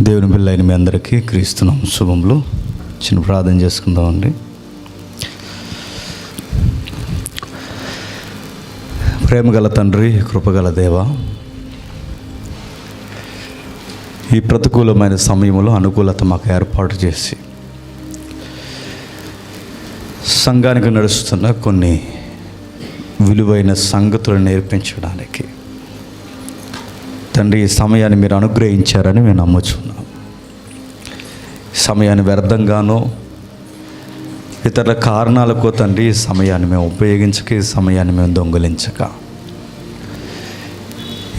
దేవుని పిల్లైన మీ అందరికీ క్రీస్తునామ శుభములు. చిన్న ప్రార్థన చేసుకుందామండి. ప్రేమగల తండ్రి, కృపగల దేవ, ఈ ప్రతికూలమైన సమయంలో అనుకూలత మాకు ఏర్పాటు చేసి సంఘానికి నడుస్తున్న కొన్ని విలువైన సంగతులను నేర్పించడానికి తండ్రి ఈ సమయాన్ని మీరు అనుగ్రహించారని మేము నమ్ముచున్నాం. సమయాన్ని వ్యర్థంగానో ఇతర కారణాలకో తండ్రి ఈ సమయాన్ని మేము ఉపయోగించక, ఈ సమయాన్ని మేము దొంగిలించక,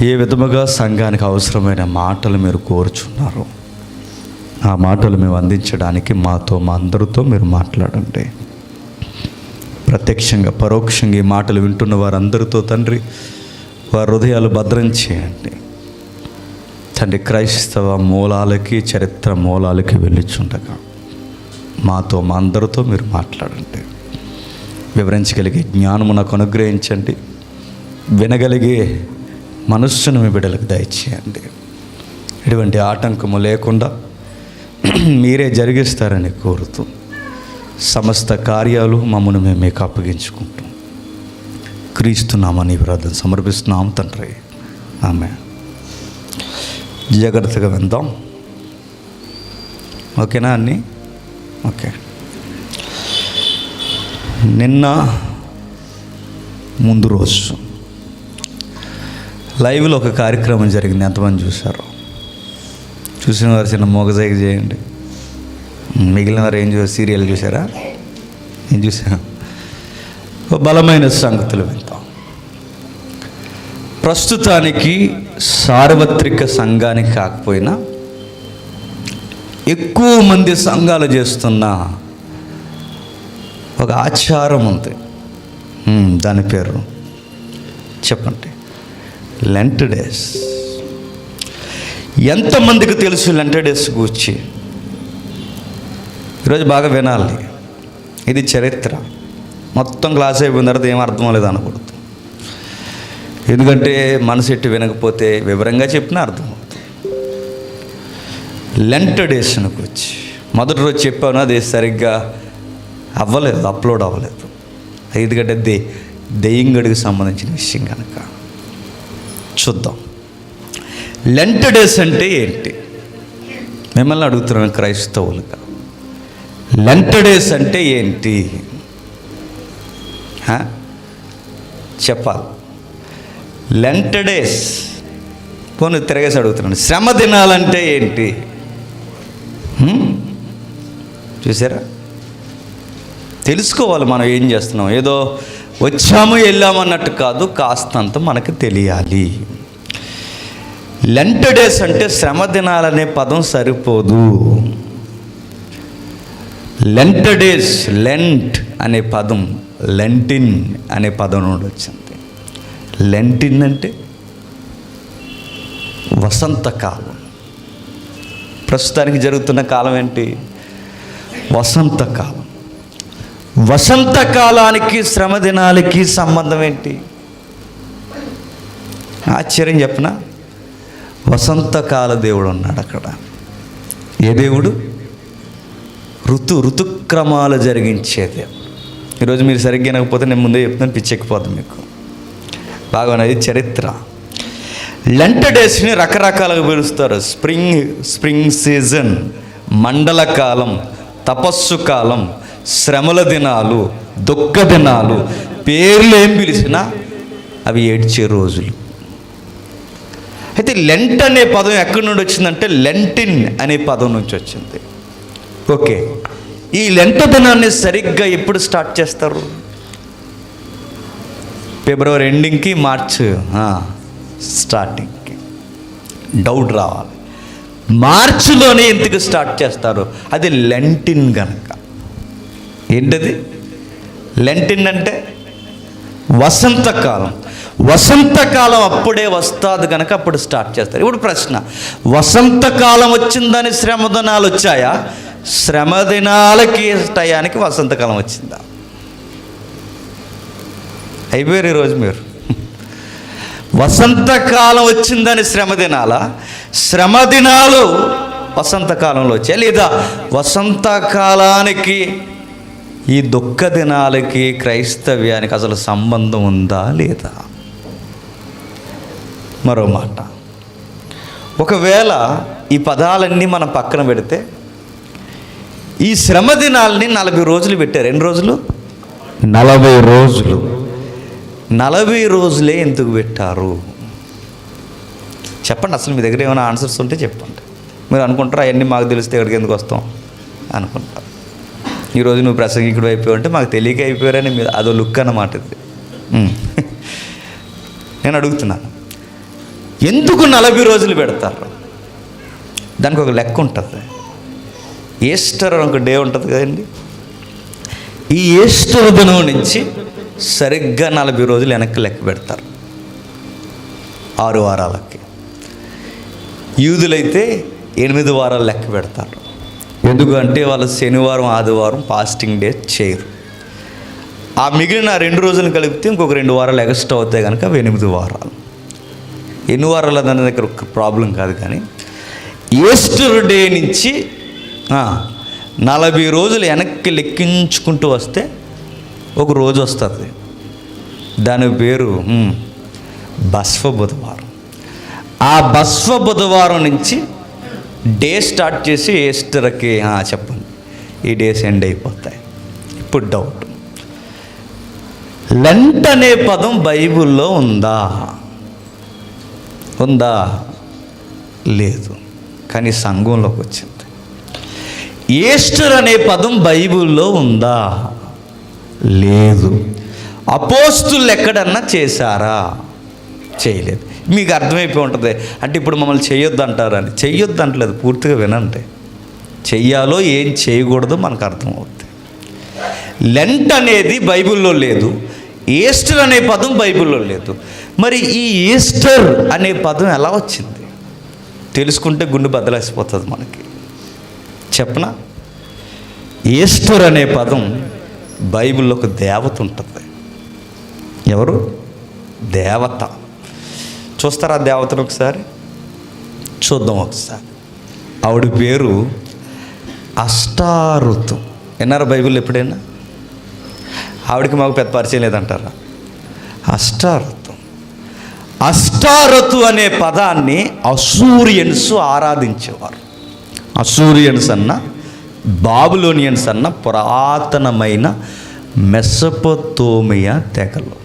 ఏ విధముగా సంఘానికి అవసరమైన మాటలు మీరు కోరుచున్నారు ఆ మాటలు మేము అందించడానికి మాతో, మా అందరితో మీరు మాట్లాడండి. ప్రత్యక్షంగా పరోక్షంగా ఈ మాటలు వింటున్న వారందరితో తండ్రి వారి హృదయాలు భద్రం చేయండి తండ్రి. క్రైస్తవ మూలాలకి, చరిత్ర మూలాలకి వెళ్ళిచుండగా మాతో, మా అందరితో మీరు మాట్లాడండి. వివరించగలిగే జ్ఞానము నాకు అనుగ్రహించండి. వినగలిగే మనస్సును మీ బిడ్డలకు దయచేయండి. ఎటువంటి ఆటంకము లేకుండా మీరే జరిగిస్తారని కోరుతూ సమస్త కార్యాలు మమ్మల్ని మేము మీకు అప్పగించుకుంటాం. క్రీస్తునామని ప్రార్థన సమర్పిస్తున్నాం తండ్రి, ఆమేన్. జాగ్రత్తగా విందాం, ఓకేనా అన్నీ? ఓకే. నిన్న ముందు రోజు లైవ్లో ఒక కార్యక్రమం జరిగింది. ఎంతమంది చూశారు? చూసిన వారు చిన్న మోగజాయిగ చేయండి. మిగిలిన వారు ఏం చూసారు? సీరియల్ చూసారా? ఏం చూసారా? బలమైన సంగతులు వింటాం. ప్రస్తుతానికి సార్వత్రిక సంఘానికి కాకపోయినా ఎక్కువ మంది సంఘాలు చేస్తున్న ఒక ఆచారం ఉంది. దాని పేరు చెప్పండి, లెంట్ డేస్. ఎంతమందికి తెలుసు లెంట్ డేస్ గురించి? ఈరోజు బాగా వినాలి. ఇది చరిత్ర. మొత్తం క్లాస్ అయిపోయిన తర్వాత ఏం అర్థం లేదు అనకూడదు. ఎందుకంటే మనసు ఎట్టి వినకపోతే వివరంగా చెప్పినా అర్థమవుతుంది. లెంట్ డేస్ను గురించి మొదటి రోజు చెప్పాను, అది సరిగ్గా అవ్వలేదు, అప్లోడ్ అవ్వలేదు. ఎందుకంటే దెయ్యంగడికి సంబంధించిన విషయం కనుక చూద్దాం. లెంట్ డేస్ అంటే ఏంటి? మిమ్మల్ని అడుగుతున్నాను క్రైస్తవులుగా. లెంట్ డేస్ అంటే ఏంటి చెప్పాలి. లెంట్ డేస్ పోనీ తిరగేసి అడుగుతున్నాను. శ్రమ దినాలంటే ఏంటి? చూసారా? తెలుసుకోవాలి మనం ఏం చేస్తున్నాం. ఏదో వచ్చాము వెళ్ళాము అన్నట్టు కాదు, కాస్తంత మనకు తెలియాలి. లెంట్ డేస్ అంటే శ్రమ దినాలనే పదం సరిపోదు. లెంట్ డేస్, లెంట్ అనే పదం లెంటిన్ అనే పదం నుండి వచ్చింది. లెంటిన్ అంటే వసంతకాలం. ప్రస్తుతానికి జరుగుతున్న కాలం ఏంటి? వసంతకాలం. వసంతకాలానికి శ్రమ దినాలకి సంబంధం ఏంటి? ఆశ్చర్యం చెప్పనా? వసంతకాల దేవుడు ఉన్నాడు అక్కడ. ఏ దేవుడు? ఋతుక్రమాలు జరిగించేది. ఈరోజు మీరు సరిగ్గా వినకపోతే నేను ముందే చెప్తాను, పిచ్చెక్కిపోతుంది మీకు. బాగున్నది చరిత్ర. లెంట్ డేస్ని రకరకాలుగా పిలుస్తారు. స్ప్రింగ్ సీజన్, మండల కాలం, తపస్సు కాలం, శ్రమల దినాలు, దుఃఖ దినాలు. పేర్లు ఏం పిలిచినా అవి ఏడ్చే రోజులు. అయితే లెంట్ అనే పదం ఎక్కడి నుండి వచ్చిందంటే లెంటిన్ అనే పదం నుంచి వచ్చింది. ఓకే, ఈ లెంట్ దినాన్ని సరిగ్గా ఎప్పుడు స్టార్ట్ చేస్తారు? ఫిబ్రవరి ఎండింగ్కి, మార్చ్ స్టార్టింగ్కి. డౌట్ రావాలి, మార్చిలోనే ఎందుకు స్టార్ట్ చేస్తారు? అది లెంటిన్ గనక. ఏంటది లెంటిన్ అంటే? వసంతకాలం. వసంతకాలం అప్పుడే వస్తుంది కనుక అప్పుడు స్టార్ట్ చేస్తారు. ఇప్పుడు ప్రశ్న, వసంతకాలం వచ్చిందని శ్రమ దినాలు వచ్చాయా? శ్రమ దినాలకి టయానికి వసంతకాలం వచ్చిందా? అయిపోయారు ఈరోజు మీరు. వసంతకాలం వచ్చిందని శ్రమ దినాల, శ్రమ దినాలు వసంతకాలంలో వచ్చాయి, లేదా వసంతకాలానికి ఈ దుఃఖ దినాలకి క్రైస్తవ్యానికి అసలు సంబంధం ఉందా లేదా? మరో మాట, ఒకవేళ ఈ పదాలన్నీ మనం పక్కన పెడితే ఈ శ్రమ దినాలని 40 రోజులు పెట్టారు. ఎన్ని రోజులు? 40 రోజులు. 40 రోజులే ఎందుకు పెట్టారు చెప్పండి. అసలు మీ దగ్గర ఏమైనా ఆన్సర్స్ ఉంటే చెప్పండి. మీరు అనుకుంటారు అవన్నీ మాకు తెలిస్తే ఎక్కడికి ఎందుకు వస్తాం అనుకుంటారు. ఈరోజు నువ్వు ప్రసంగికుడు అయిపోయావు అంటే మాకు తెలియక అయిపోయారని అదో లుక్ అన్నమాట ఇది. నేను అడుగుతున్నాను, ఎందుకు 40 రోజులు పెడతారు? దానికి ఒక లెక్క ఉంటుంది. ఈస్టర్ అని ఒక డే ఉంటుంది కదండి. ఈ ఈస్టర్ దినం నుంచి సరిగ్గా 40 రోజులు వెనక్కి లెక్క పెడతారు, 6 వారాలకి. యూదులైతే 8 వారాలు లెక్క పెడతారు. ఎందుకంటే వాళ్ళు శనివారం ఆదివారం ఫాస్టింగ్ డే చేయరు. ఆ మిగిలిన 2 రోజులు కలిపితే ఇంకొక 2 వారాలు ఎక్స్ట్రా అవుతాయి కనుక అవి 8 వారాలు. ఎన్ని వారాలు దాని దగ్గర ఒక ప్రాబ్లం కాదు. కానీ ఈస్టర్ డే నుంచి 40 రోజులు వెనక్కి లెక్కించుకుంటూ వస్తే ఒక రోజు వస్తుంది. దాని పేరు బస్వ బుధవారం. ఆ బస్వ బుధవారం నుంచి డే స్టార్ట్ చేసి ఈస్టర్కి చెప్పండి ఈ డేస్ ఎండ్ అయిపోతాయి. ఇప్పుడు డౌట్, లెంట్ అనే పదం బైబిల్లో ఉందా? లేదు. కానీ సంఘంలోకి వచ్చింది. ఈస్టర్ అనే పదం బైబిల్లో ఉందా? లేదు. అపోస్తులు ఎక్కడన్నా చేశారా? చేయలేదు. మీకు అర్థమైపోయి ఉంటుంది. అంటే ఇప్పుడు మమ్మల్ని చేయొద్దు అంటారని. చెయ్యొద్దు అంటలేదు, పూర్తిగా వినండి. చెయ్యాలో ఏం చేయకూడదో మనకు అర్థమవుతుంది. లెంట్ అనేది బైబిల్లో లేదు, ఈస్టర్ అనే పదం బైబిల్లో లేదు. మరి ఈ ఈస్టర్ అనే పదం ఎలా వచ్చింది తెలుసుకుంటే గుండె బద్దలేసిపోతుంది మనకి. చెప్పనా? ఈస్టర్ అనే పదం బైబిల్లో ఒక దేవత ఉంటుంది. ఎవరు? దేవత. చూస్తారా దేవతను? ఒకసారి చూద్దాం. ఒకసారి ఆవిడ పేరు అష్టారుతు. విన్నారా బైబిల్ ఎప్పుడైనా? ఆవిడకి మాకు పెద్ద పరిచయం లేదంటారా? అష్టారుతు. అష్టారతు అనే పదాన్ని అసూరియన్స్ ఆరాధించేవారు. అసూరియన్స్ అన్న బాబులోనియన్స్ అన్న పురాతనమైన మెసొపొతేమియా తెగలు.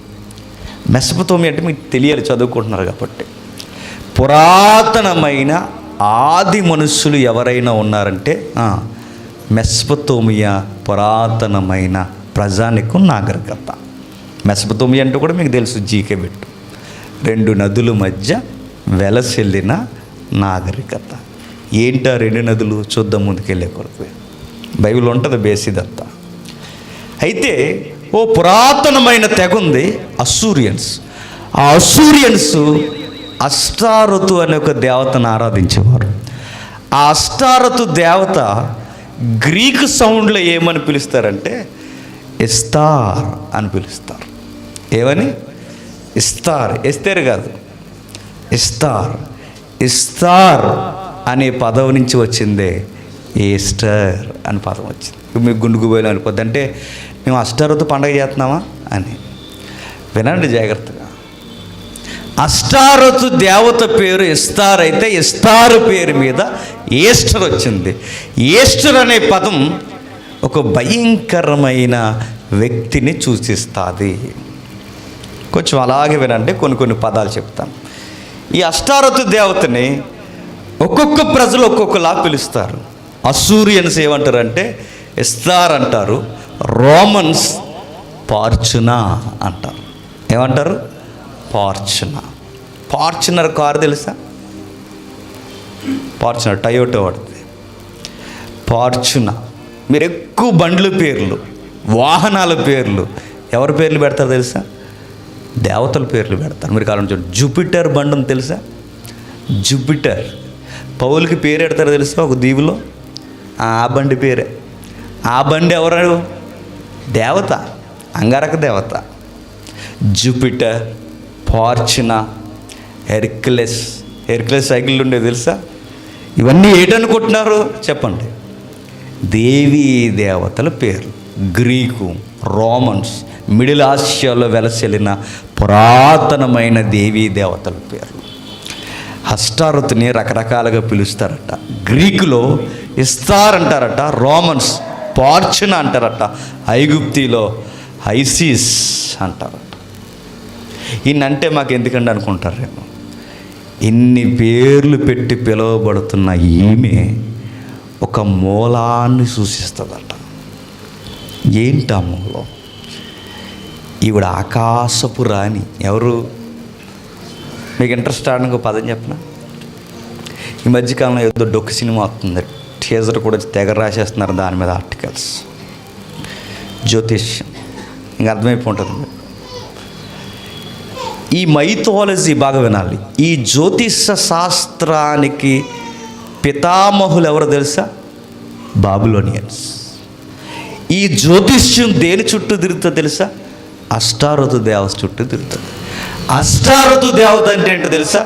మెసొపొతేమియా అంటే మీకు తెలియాలి, చదువుకుంటున్నారు కాబట్టి. పురాతనమైన ఆది మనుషులు ఎవరైనా ఉన్నారంటే మెసొపొతేమియా పురాతనమైన ప్రజానికం నాగరికత. మెసొపొతేమియా అంటే కూడా మీకు తెలుసు, జీకే పెట్టు. 2 నదుల మధ్య వెలసిల్లిన నాగరికత. ఏంటా 2 నదులు? చూద్దాం ముందుకెళ్ళే కొరకు. బైబిల్ ఉంటుంది బేసిదంతా. అయితే ఓ పురాతనమైన తెగ ఉంది, అసూరియన్స్. ఆ అసూరియన్స్ అష్టారతు అనే ఒక దేవతను ఆరాధించేవారు. ఆ అష్టారతు దేవత గ్రీకు సౌండ్లో ఏమని పిలుస్తారంటే ఇస్తార్ అని పిలుస్తారు. ఏమని? ఇస్తార్. ఎస్తేర్ కాదు, ఇస్తార్. ఇస్తార్ అనే పదం నుంచి వచ్చిందే ఈస్టర్ అని పదం వచ్చింది. మీకు గుండుగుబోయిన వెళ్ళిపోద్ది. అంటే మేము అష్టారతు పండగ చేస్తున్నామా అని. వినండి జాగ్రత్తగా. అష్టారతు దేవత పేరు ఇస్తార్ అయితే ఇస్తార్ పేరు మీద ఈస్టర్ వచ్చింది. ఈస్టర్ అనే పదం ఒక భయంకరమైన వ్యక్తిని సూచిస్తుంది. కొంచెం అలాగే వినండి, కొన్ని పదాలు చెప్తాను. ఈ అష్టారతు దేవతని ఒక్కొక్క ప్రజలు ఒక్కొక్కలా పిలుస్తారు. అసూరియన్స్ ఏమంటారంటే ఇస్తార్ అంటారు. రోమన్స్ ఫార్చునా అంటారు. ఏమంటారు? ఫార్చునా. ఫార్చునర్ కారు తెలుసా? ఫార్చునర్ టయోటో వాడుతుంది. ఫార్చునా. మీరు ఎక్కువ బండ్ల పేర్లు, వాహనాల పేర్లు ఎవరి పేర్లు పెడతారు తెలుసా? దేవతల పేర్లు పెడతారు. మీరు కాలం చూడండి. జూపిటర్ బండి ఉంది తెలుసా? జూపిటర్. పౌలకి పేరు పెడతారు తెలుసా? ఒక దీవులో ఆ బండి పేరే. ఆ బండి ఎవరు? దేవత, అంగారక దేవత. Jupiter, Fortuna, Hercules. Hercules cycle ఉండేది తెలుసా? ఇవన్నీ ఏంటనుకుంటున్నారు చెప్పండి? దేవీ దేవతల పేర్లు. గ్రీకు, రోమన్స్, మిడిల్ ఆసియాలో వెలసిల్లిన పురాతనమైన దేవీ దేవతల పేర్లు. అష్టారోతుని రకరకాలుగా పిలుస్తారట. గ్రీకులో ఇస్తార్ అంటారట, రోమన్స్ పార్చున అంటారట, ఐగుప్తిలో ఐసిస్ అంటారట. ఈయనంటే మాకు ఎందుకండి అనుకుంటారేమో. ఇన్ని పేర్లు పెట్టి పిలువబడుతున్న ఈమె ఒక మూలాన్ని సూచిస్తుందట. ఏంటి ఆ మూలం? ఈవిడ ఆకాశపు రాణి. ఎవరు? మీకు ఇంట్రెస్ట్ ఆడడానికి ఒక పదం చెప్పిన. ఈ మధ్యకాలంలో ఏదో డొక్కు సినిమా వస్తుంది, టీజర్ కూడా తెగ రాసేస్తున్నారు దాని మీద ఆర్టికల్స్. జ్యోతిష్యం ఇంక అర్థమైపోతుంది మీకు. ఈ మైథాలజీ బాగా వినాలి. ఈ జ్యోతిష శాస్త్రానికి పితామహులు ఎవరు తెలుసా? బాబిలోనియన్స్. ఈ జ్యోతిష్యం దేని చుట్టూ తిరుగుతుందో తెలుసా? అష్టారోతు దేవత చుట్టూ తిరుగుతుంది. అష్టారోతు దేవత అంటే ఏంటో తెలుసా?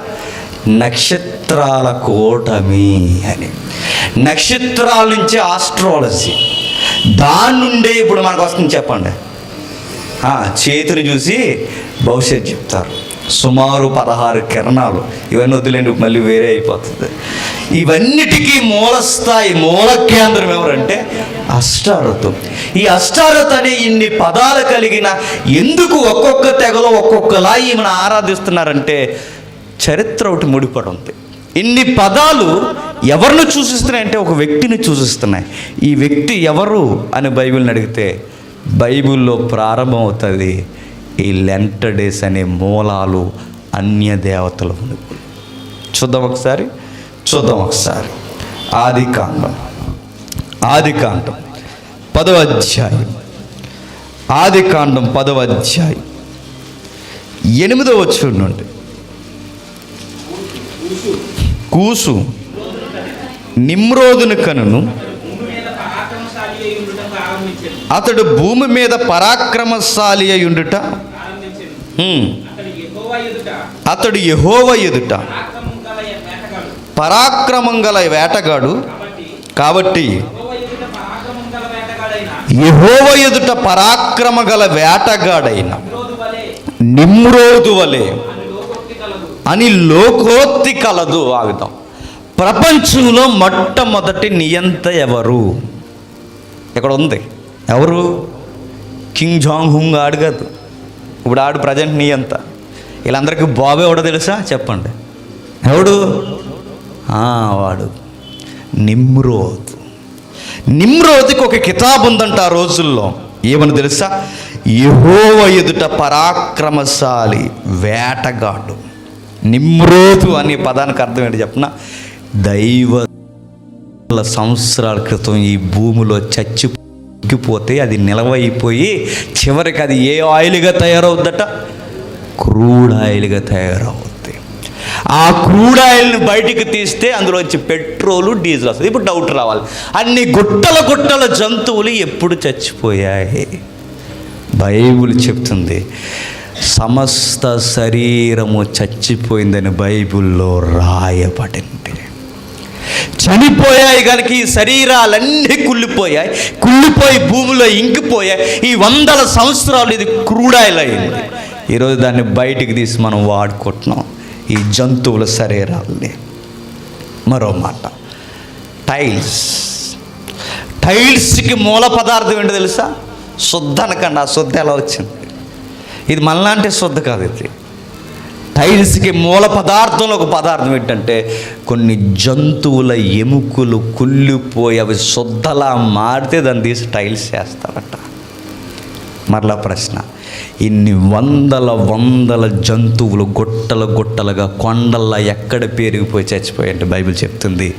నక్షత్రాల కూటమి అని. నక్షత్రాల నుంచి ఆస్ట్రాలజీ. దాని నుండే ఇప్పుడు మనకు వస్తుంది. చెప్పండి, చేతిని చూసి భవిష్యత్తు చెప్తారు. సుమారు 16 కిరణాలు. ఇవన్నీ వదిలేండి, మళ్ళీ వేరే అయిపోతుంది. ఇవన్నిటికీ మూలస్థాయి, మూల కేంద్రం ఎవరంటే అష్టారోతు. ఈ అష్టారోతు అనే ఇన్ని పదాలు కలిగిన ఎందుకు ఒక్కొక్క తెగలో ఒక్కొక్కలా ఈమెను ఆరాధిస్తున్నారంటే చరిత్ర ఒకటి ముడిపడి ఉంది. ఇన్ని పదాలు ఎవరిని సూచిస్తున్నాయంటే ఒక వ్యక్తిని సూచిస్తున్నాయి. ఈ వ్యక్తి ఎవరు అని బైబిల్ని అడిగితే బైబిల్లో ప్రారంభమవుతుంది ఈ లెంట డేస్ అనే మూలాలు అన్య దేవతల ఉనికి. చూద్దాం ఒకసారి. ఆదికాండం 10వ అధ్యాయం. ఆదికాండం 10వ అధ్యాయం 8వ వచనం నుండి. కూసు నిమ్రోదును కనును, అతడు భూమి మీద పరాక్రమశాలి అయ్యుండుట, అతడు యెహోవా ఎదుట పరాక్రమం గల వేటగాడు. కాబట్టి యెహోవా ఎదుట పరాక్రమ గల వేటగాడైన నిమ్రోదు వలె అని లోకోక్తి కలదు. ఆగుదాం. ప్రపంచంలో మొట్టమొదటి నియంత ఎవరు? ఇక్కడ ఉంది. ఎవరు? కింగ్ జాంగ్ హుంగ్ ఆడు కాదు. ఇప్పుడు ఆడు ప్రజెంట్ నియంత. వీళ్ళందరికీ బాబు ఎవడో తెలుసా? చెప్పండి. ఎవడు? వాడు నిమ్రోద్. నిమ్రోద్కి ఒక కితాబు ఉందంట ఆ రోజుల్లో. ఏమని తెలుసా? యెహోవా ఎదుట పరాక్రమశాలి వేటగాడు. నిమ్రోదు అనే పదానికి అర్థం ఏంటి చెప్పిన? దైవ సంవత్సరాల క్రితం ఈ భూమిలో చచ్చిపోతే అది నిలవైపోయి చివరికి అది ఏ ఆయిల్గా తయారవుద్దట? క్రూడ్ ఆయిల్గా తయారవుద్ది. ఆ క్రూడ్ ఆయిల్ని బయటికి తీస్తే అందులోంచి పెట్రోలు, డీజిల్ వస్తుంది. ఇప్పుడు డౌట్ రావాలి, అన్ని గుట్టల జంతువులు ఎప్పుడు చచ్చిపోయాయి? బైబిల్ చెప్తుంది సమస్త శరీరము చచ్చిపోయిందని బైబిల్లో రాయబడింది. చనిపోయాయి కనుక ఈ శరీరాలన్నీ కుళ్ళిపోయి భూమిలో ఇంకిపోయాయి. ఈ 100 సంవత్సరాలు ఇది క్రూడ్ ఆయిల్ అయింది. ఈరోజు దాన్ని బయటికి తీసి మనం వాడుకుంటున్నాం, ఈ జంతువుల శరీరాలని. మరో మాట, టైల్స్కి మూల పదార్థం ఏంటో తెలుసా? శుద్ధ అనకండి. ఆ శుద్ధ ఎలా వచ్చింది? ఇది మనలాంటి శుద్ధ కాదు. ఇది టైల్స్కి మూల పదార్థంలో ఒక పదార్థం ఏంటంటే కొన్ని జంతువుల ఎముకలు కుళ్ళిపోయి అవి శుద్ధలా మారితే దాన్ని తీసి టైల్స్ చేస్తారట. మరలా ప్రశ్న, ఇన్ని వందల జంతువులు గుట్టలుగా కొండల్లా ఎక్కడ పెరిగిపోయి చచ్చిపోయాయంటే బైబిల్ చెప్తుంది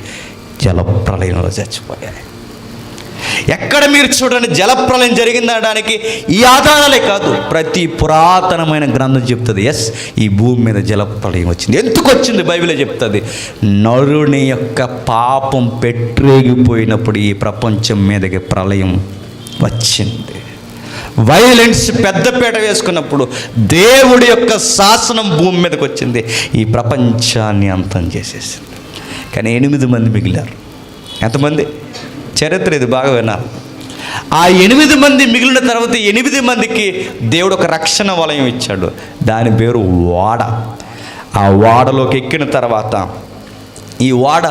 జలప్రలయంలో చచ్చిపోయాయి. ఎక్కడ మీరు చూడండి జలప్రలయం జరిగిందనడానికి ఈ ఆధారాలే కాదు, ప్రతి పురాతనమైన గ్రంథం చెప్తుంది ఈ భూమి మీద జలప్రలయం వచ్చింది. ఎందుకు వచ్చింది బైబిలే చెప్తుంది. నరుని యొక్క పాపం పెట్టరేగిపోయినప్పుడు ఈ ప్రపంచం మీదకి ప్రళయం వచ్చింది. వైలెన్స్ పెద్దపీట వేసుకున్నప్పుడు దేవుడి యొక్క శాసనం భూమి మీదకి వచ్చింది, ఈ ప్రపంచాన్ని అంతం చేసేసింది. కానీ 8 మంది మిగిలారు. ఎంతమంది? చరిత్ర ఇది, బాగా వినాలి. ఆ 8 మంది మిగిలిన తర్వాత 8 మందికి దేవుడు ఒక రక్షణ వలయం ఇచ్చాడు. దాని పేరు ఓడ. ఆ ఓడలోకి ఎక్కిన తర్వాత ఈ ఓడ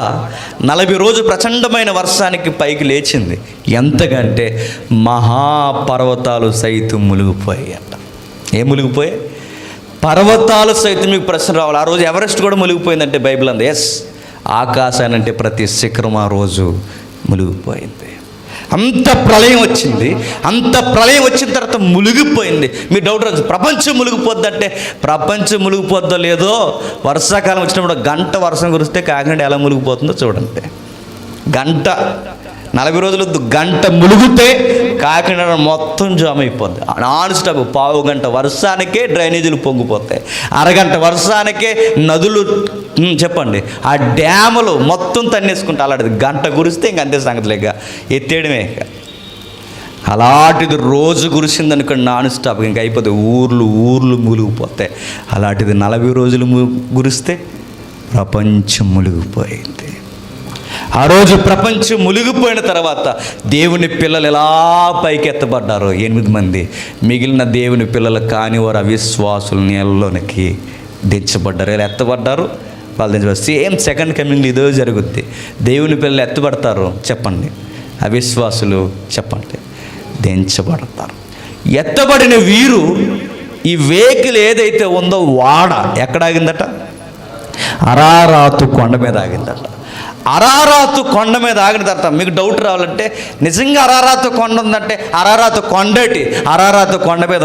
40 రోజులు ప్రచండమైన వర్షానికి పైకి లేచింది. ఎంతకంటే మహాపర్వతాలు సైతం మునిగిపోయాయట. ఏం మునిగిపోయాయి? పర్వతాలు సైతం. మీకు ప్రశ్న రావాలి, ఆ రోజు ఎవరెస్ట్ కూడా మునిగిపోయిందంటే బైబిల్ అంది. ఎస్, ఆకాశాన్ని అంటే ప్రతి శిఖరం ఆ రోజు మునిగిపోయింది. అంత ప్రళయం వచ్చింది. అంత ప్రళయం వచ్చిన తర్వాత మునిగిపోయింది. మీ డౌట్ రాదు, ప్రపంచం మునిగిపోద్దంటే ప్రపంచం మునిగిపోద్దో లేదో వర్షాకాలం వచ్చినప్పుడు గంట వర్షం కురిస్తే కాకినాడ ఎలా మునిగిపోతుందో చూడండి. గంట 40 రోజులు గంట మునిగితే కాకినాడ మొత్తం జామ్ అయిపోద్ది. Non stop. పావు గంట వర్షానికే డ్రైనేజీలు పొంగిపోతాయి. అరగంట వర్షానికే నదులు చెప్పండి ఆ డ్యాములు మొత్తం తన్నేసుకుంటే అలాంటిది గంట కురిస్తే ఇంక అంతే సంగతిలేక ఎత్తేయడమే. అలాంటిది రోజు కురిసిందనుకోండి నాన్ స్టాప్ ఇంక అయిపోతాయి. ఊర్లు మునిగిపోతాయి. అలాంటిది 40 రోజులు కురిస్తే ప్రపంచం మునిగిపోయింది. ఆ రోజు ప్రపంచం మునిగిపోయిన తర్వాత దేవుని పిల్లలు ఎలా పైకి ఎత్తబడ్డారో 8 మంది. మిగిలిన దేవుని పిల్లలు కాని వారు అవిశ్వాసులు నీళ్ళలోనికి దించబడ్డారు. ఎలా ఎత్తబడ్డారు? వాళ్ళు దించబడ్డారు. సేమ్ సెకండ్ కమింగ్లో ఇదో జరుగుద్ది. దేవుని పిల్లలు ఎత్తబడతారు చెప్పండి, అవిశ్వాసులు చెప్పండి దించబడతారు. ఎత్తబడిన వీరు ఈ వెహికల్ ఏదైతే ఉందో వాడ ఎక్కడ ఆగిందట? అరారాతు కొండ మీద ఆగిందట. అరారాతు కొండ మీద ఆగిన తర్వాత మీకు డౌట్ రావాలంటే నిజంగా అరారాతు కొండ ఉందంటే అరారాతు కొండటి అరారాతు కొండ మీద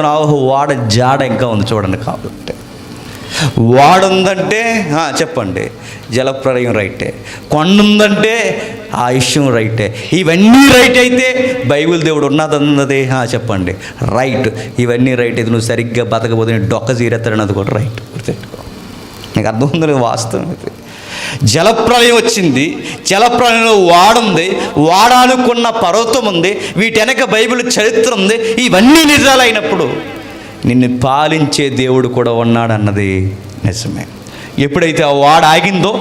వాడ జాడ ఇంకా ఉంది చూడండి. కాబట్టి వాడ ఉందంటే చెప్పండి జలప్రలయం రైటే, కొండ ఉందంటే ఆయుష్యం రైటే. ఇవన్నీ రైట్ అయితే బైబిల్ దేవుడు ఉన్నదన్నది చెప్పండి రైట్. ఇవన్నీ రైట్ అయితే నువ్వు సరిగ్గా బతకపోతే డొక్క చీరెత్తాడన్నది కూడా రైట్. గుర్తెట్టుకో, నీకు అర్థం ఉంది. వాస్తవం ఇది. జలప్రలయం వచ్చింది. జలప్రలయంలో వాడుంది, వాడ అనుకున్న పర్వతం ఉంది, వీటి వెనక బైబిల్ చరిత్ర ఉంది. ఇవన్నీ నిజాలైనప్పుడు నిన్ను పాలించే దేవుడు కూడా ఉన్నాడన్నది నిజమే. ఎప్పుడైతే ఆ వాడ ఆగిందో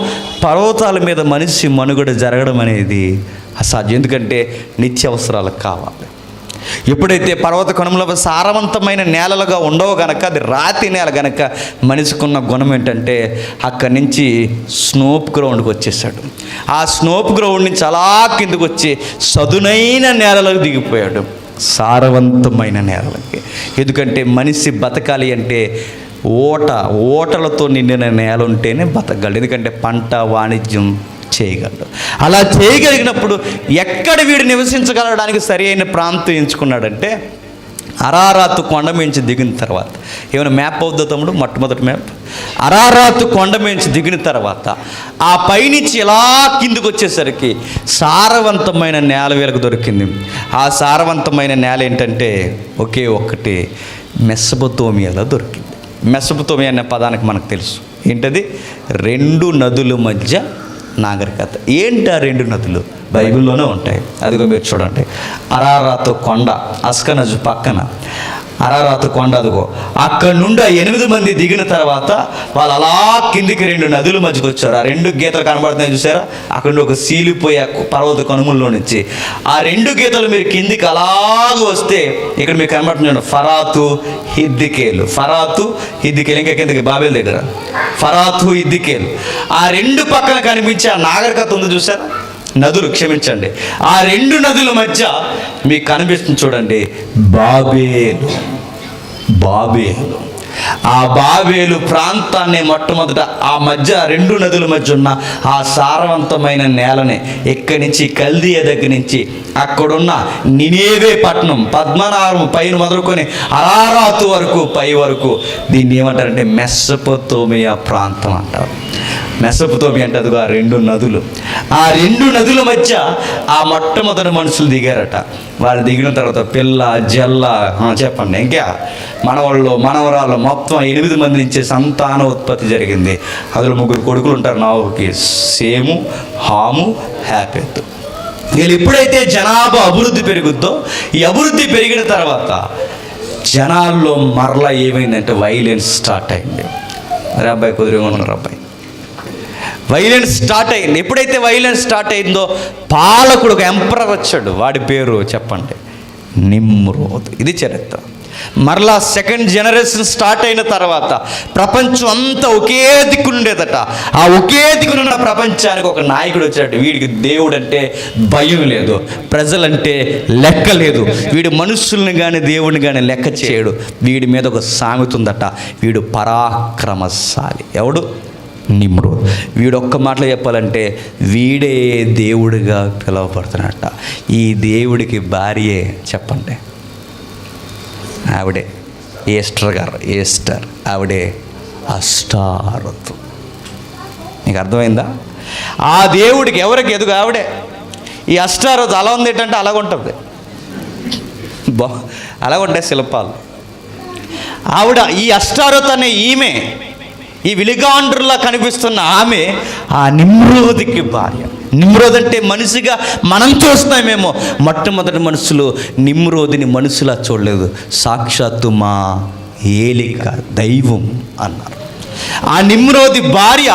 పర్వతాల మీద మనిషి మనుగడ జరగడం అనేది అసాధ్యం. ఎందుకంటే నిత్యావసరాలకు కావాలి. ఎప్పుడైతే పర్వత కొనములో సారవంతమైన నేలలుగా ఉండవు కనుక, అది రాతి నేల కనుక మనిషికున్న గుణం ఏంటంటే అక్కడి నుంచి స్నోప్ గ్రౌండ్కి వచ్చేసాడు. ఆ స్నోప్ గ్రౌండ్ నుంచి అలా కిందకు వచ్చి సదునైన నేలలకు దిగిపోయాడు, సారవంతమైన నేలలకి. ఎందుకంటే మనిషి బతకాలి అంటే ఓటలతో నిండిన నేల ఉంటేనే బతకగలడు. ఎందుకంటే పంట వాణిజ్యం చేయగలడు. అలా చేయగలిగినప్పుడు ఎక్కడ వీడు నివసించగలడానికి సరి అయిన ప్రాంతం ఎంచుకున్నాడంటే అరారాతు కొండ మించి దిగిన తర్వాత, ఏమైనా మ్యాప్ అవుద్దా తమ్ముడు? మొట్టమొదటి మ్యాప్ అరారాతు కొండ మించి దిగిన తర్వాత ఆ పైనుంచి ఎలా కిందకు వచ్చేసరికి సారవంతమైన నేల వీళ్ళకు దొరికింది. ఆ సారవంతమైన నేల ఏంటంటే ఒకే ఒక్కటి మెసొపొతేమియాలో దొరికింది. మెసొపొతేమియా అనే పదానికి మనకు తెలుసు ఏంటది? 2 నదుల మధ్య నాగరికత. ఏంటి ఆ 2 నదులు? బైబిల్లోనే ఉంటాయి. అదిగో మీరు చూడండి. అరారాతు కొండ అస్కనజు పక్కన అరారాతు కొండ, అదిగో అక్కడ నుండి 8 మంది దిగిన తర్వాత వాళ్ళు అలా కిందికి 2 నదుల మధ్యకి వచ్చారు. ఆ 2 గీతలు కనబడుతున్నాయి చూసారా? అక్కడ నుండి ఒక సీలిపోయే పర్వత కనుమల్లో నుంచి ఆ 2 గీతలు మీరు కిందికి అలాగ వస్తే ఇక్కడ మీకు కనబడుతున్నాడు ఫరాతు హిద్దికేలు. ఫరాతు హిద్దికేలు, ఇంకా కిందకి బాబేల్ దగ్గర ఫరాతు హిద్దికేలు. ఆ 2 పక్కన కనిపించే ఆ నాగరికత ఉంది చూసారా? నదులు, క్షమించండి, ఆ 2 నదుల మధ్య మీకు కనిపిస్తుంది చూడండి బాబేలు. ఆ బాబేలు ప్రాంతాన్ని మొట్టమొదట ఆ మధ్య 2 నదుల మధ్య ఉన్న ఆ సారవంతమైన నేలని ఇక్కడి నుంచి కల్దీయ దగ్గర నుంచి అక్కడున్న నినేవే పట్టణం పద్మనాభం పైన మొదలుకొని అరారాతు వరకు పై వరకు దీన్ని ఏమంటారంటే మెసొపొతేమియా ప్రాంతం అంటారు. మెసొపొతేమియా అంటే అదిగో ఆ 2 నదులు. ఆ 2 నదుల మధ్య ఆ మొట్టమొదటి మనుషులు దిగారట. వాళ్ళు దిగిన తర్వాత పిల్ల జల్ల చెప్పండి ఇంకా మనవరాళ్ళు మొత్తం 8 మంది నుంచి సంతాన ఉత్పత్తి జరిగింది. అందులో 3 కొడుకులు ఉంటారు నోవహుకి, షేము, హాము, యాపెతు. వీళ్ళు ఎప్పుడైతే జనాభా అభివృద్ధి పెరుగుద్దో, ఈ అభివృద్ధి పెరిగిన తర్వాత జనాల్లో మరలా ఏమైందంటే వైలెన్స్ స్టార్ట్ అయింది. అరే అబ్బాయి కుదిరి ఉన్నారు అబ్బాయి వైలెన్స్ స్టార్ట్ అయింది. ఎప్పుడైతే వైలెన్స్ స్టార్ట్ అయిందో పాలకుడు ఒక ఎంపరర్ వచ్చాడు. వాడి పేరు చెప్పండి, నిమ్రోద్. ఇది చరిత్ర. మరలా సెకండ్ జనరేషన్ స్టార్ట్ అయిన తర్వాత ప్రపంచం అంతా ఒకే దిక్కునుండేదట. ఆ ఒకే దిక్కునున్న ప్రపంచానికి ఒక నాయకుడు వచ్చాడు. వీడికి దేవుడు అంటే భయం లేదు, ప్రజలంటే లెక్క లేదు, వీడు మనుషుల్ని కానీ దేవుడిని కానీ లెక్క చేయడు. వీడి మీద ఒక సామెత ఉందట, వీడు పరాక్రమశాలి. ఎవడు? నిమ్రోద్. వీడు ఒక్క మాటలో చెప్పాలంటే వీడే దేవుడిగా పిలువబడుతున్నట్ట. ఈ దేవుడికి భార్యే చెప్పండి, ఆవిడే ఈస్టర్ గారు. ఈస్టర్ ఆవిడే అష్టారతు. నీకు అర్థమైందా? ఆ దేవుడికి ఎవరికి ఎదుగు ఆవిడే. ఈ అష్టారతు అలా ఉంది ఏంటంటే అలాగుంటుంది, అలాగుంటాయి శిల్పాలు. ఆవిడ ఈ అష్టారతు అనే ఈమె, ఈ విలిగాండ్రులా కనిపిస్తున్న ఆమె ఆ నిమ్రోదికి భార్య. నిమ్రోద్ అంటే మనిషిగా మనం చూస్తున్నామేమో, మొట్టమొదటి మనుషులు నిమ్రోదిని మనుషులా చూడలేదు, సాక్షాత్తు మా ఏలిక దైవం అన్నారు. ఆ నిమ్రోది భార్య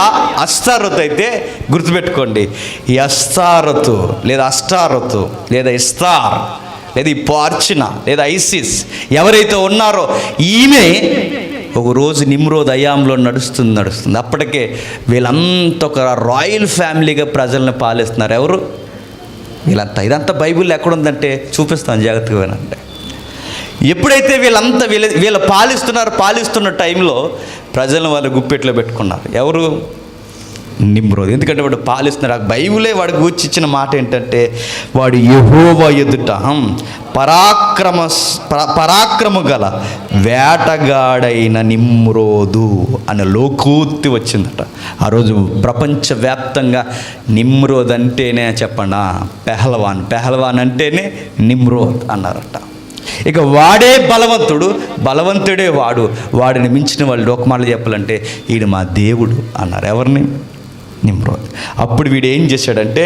అష్టారతు. అయితే గుర్తుపెట్టుకోండి, ఈ అష్టారతు లేదా అష్టారతు లేదా ఇస్తార్ లేదా ఈ పార్చిన లేదా ఐసిస్ ఎవరైతే ఉన్నారో ఈమె ఒకరోజు నిమ్రోద్ అయాంలో నడుస్తుంది. అప్పటికే వీళ్ళంతా ఒక రాయల్ ఫ్యామిలీగా ప్రజల్ని పాలిస్తున్నారు. ఎవరు వీళ్ళంతా? ఇదంతా బైబిల్లో ఎక్కడుందంటే చూపిస్తాను, జాగ్రత్తగా వినండి. ఎప్పుడైతే వీళ్ళ పాలిస్తున్న టైంలో ప్రజలను వాళ్ళు గుప్పెట్లో పెట్టుకున్నారు. ఎవరు? నిమ్రోద్. ఎందుకంటే వాడు పాలిస్తున్నారు. ఆ బైబిలే వాడికి గూర్చి ఇచ్చిన మాట ఏంటంటే, వాడు యెహోవా ఎదుట పరాక్రమ గల వేటగాడైన నిమ్రోదు అనే లోకోక్తి వచ్చిందట. ఆ రోజు ప్రపంచవ్యాప్తంగా నిమ్రోద్ అంటేనే చెప్పండి పెహల్వాన్ అంటేనే నిమ్రోద్ అన్నారట. ఇక వాడే బలవంతుడే వాడిని మించిన వాళ్ళు ఒక మాటలు చెప్పాలంటే ఈయన మా దేవుడు అన్నారు. ఎవరిని? నిమ్రోద్. అప్పుడు వీడు ఏం చేశాడంటే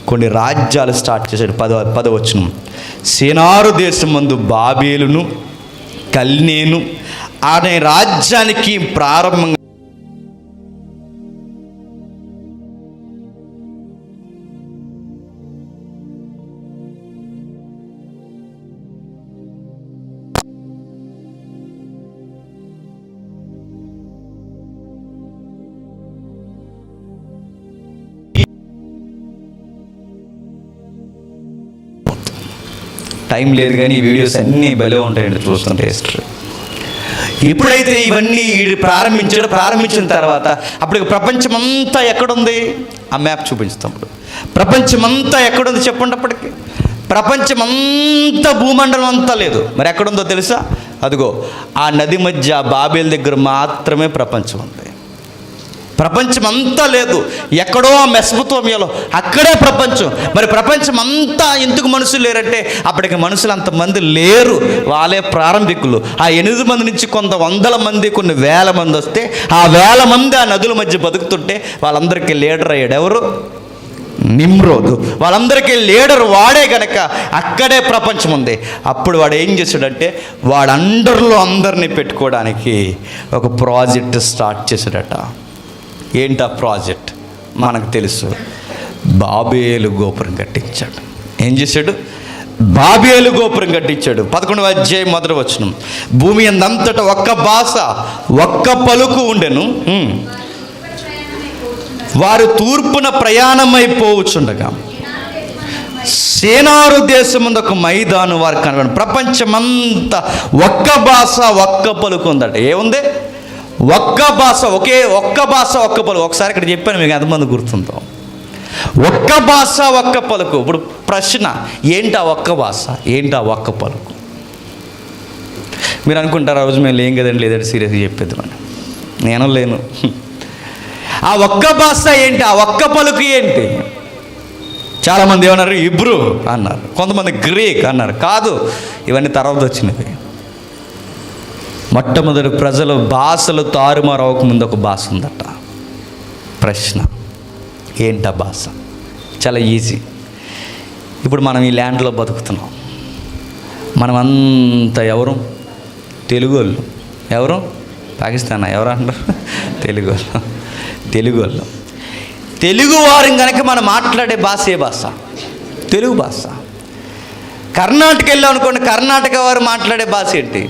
కొన్ని రాజ్యాలు స్టార్ట్ చేశాడు. 10వ వచనం, సినారు దేశం మందు బాబేలును కల్నేను అనే రాజ్యానికి ప్రారంభంగా టైం లేదు కానీ ఈ వీడియోస్ అన్నీ భలే ఉంటాయండి చూస్తుంటే. ఎప్పుడైతే ఇవన్నీ ప్రారంభించిన తర్వాత అప్పటికి ప్రపంచమంతా ఎక్కడుంది? ఆ మ్యాప్ చూపించుతాం. ప్రపంచమంతా ఎక్కడుంది చెప్పండి. అప్పటికి ప్రపంచమంతా భూమండలం అంతా లేదు. మరి ఎక్కడుందో తెలుసా? అదిగో ఆ నది మధ్య బాబేల్ దగ్గర మాత్రమే ప్రపంచం ఉంది. ప్రపంచం అంతా లేదు, ఎక్కడో మెసొపొతేమియాలో అక్కడే ప్రపంచం. మరి ప్రపంచం అంతా ఎందుకు మనుషులు లేరంటే అప్పటికి మనుషులు అంతమంది లేరు, వాళ్ళే ప్రారంభికులు. ఆ 8 మంది నుంచి కొంత 100 మంది కొన్ని వేల మంది వస్తే ఆ 1000 మంది ఆ నదుల మధ్య బతుకుతుంటే వాళ్ళందరికీ లీడర్ అయ్యాడు. ఎవరు? నిమ్రోదు. వాళ్ళందరికీ లీడర్ వాడే గనక అక్కడే ప్రపంచం ఉంది. అప్పుడు వాడు ఏం చేశాడంటే వాడు అండర్లో అందరినీ పెట్టుకోవడానికి ఒక ప్రాజెక్ట్ స్టార్ట్ చేశాడట. ఏంటా ప్రాజెక్ట్? మనకు తెలుసు, బాబేలు గోపురం కట్టించాడు. ఏం చేశాడు? బాబేలు గోపురం కట్టించాడు. 11వ అధ్యాయం 1వ వచనం, భూమి అంతటా ఒక్క భాష ఒక్క పలుకు ఉండెను, వారు తూర్పున ప్రయాణమైపోవచ్చుండగా సేనారు దేశం ఒక మైదాను వారు కనబడి. ప్రపంచమంతా ఒక్క భాష ఒక్క పలుకు ఉందట. ఏముంది? ఒక్క భాష, ఒక్క భాష ఒక్క పలుకు. ఒకసారి ఇక్కడ చెప్పాను, మీకు ఎంతమంది గుర్తుందో? ఒక్క భాష ఒక్క పలుకు. ఇప్పుడు ప్రశ్న, ఏంటా ఒక్క భాష, ఏంటా ఒక్క పలుకు? మీరు అనుకుంటారు ఆ రోజు మేము లేం కదండి, లేదంటే సీరియస్గా చెప్పేది అని. నేను లేను. ఆ ఒక్క భాష ఏంటి? ఆ ఒక్క పలుకు ఏంటి? చాలామంది ఏమన్నారు? ఇబ్రూ అన్నారు, కొంతమంది గ్రీక్ అన్నారు. కాదు, ఇవన్నీ తర్వాత వచ్చినవి. మొట్టమొదటి ప్రజలు భాషలు తారుమారు అవ్వకముందు ఒక భాష ఉందట. ప్రశ్న, ఏంటా భాష? చాలా ఈజీ. ఇప్పుడు మనం ఈ ల్యాండ్లో బతుకుతున్నాం. మనమంతా ఎవరు? తెలుగు వాళ్ళు. ఎవరు? పాకిస్తాన్ ఎవరు అంటారు? తెలుగు వాళ్ళు. తెలుగు వారు కనుక మనం మాట్లాడే భాష ఏ భాష? తెలుగు భాష. కర్ణాటక వెళ్ళాం అనుకోండి, కర్ణాటక వారు మాట్లాడే భాష ఏంటి?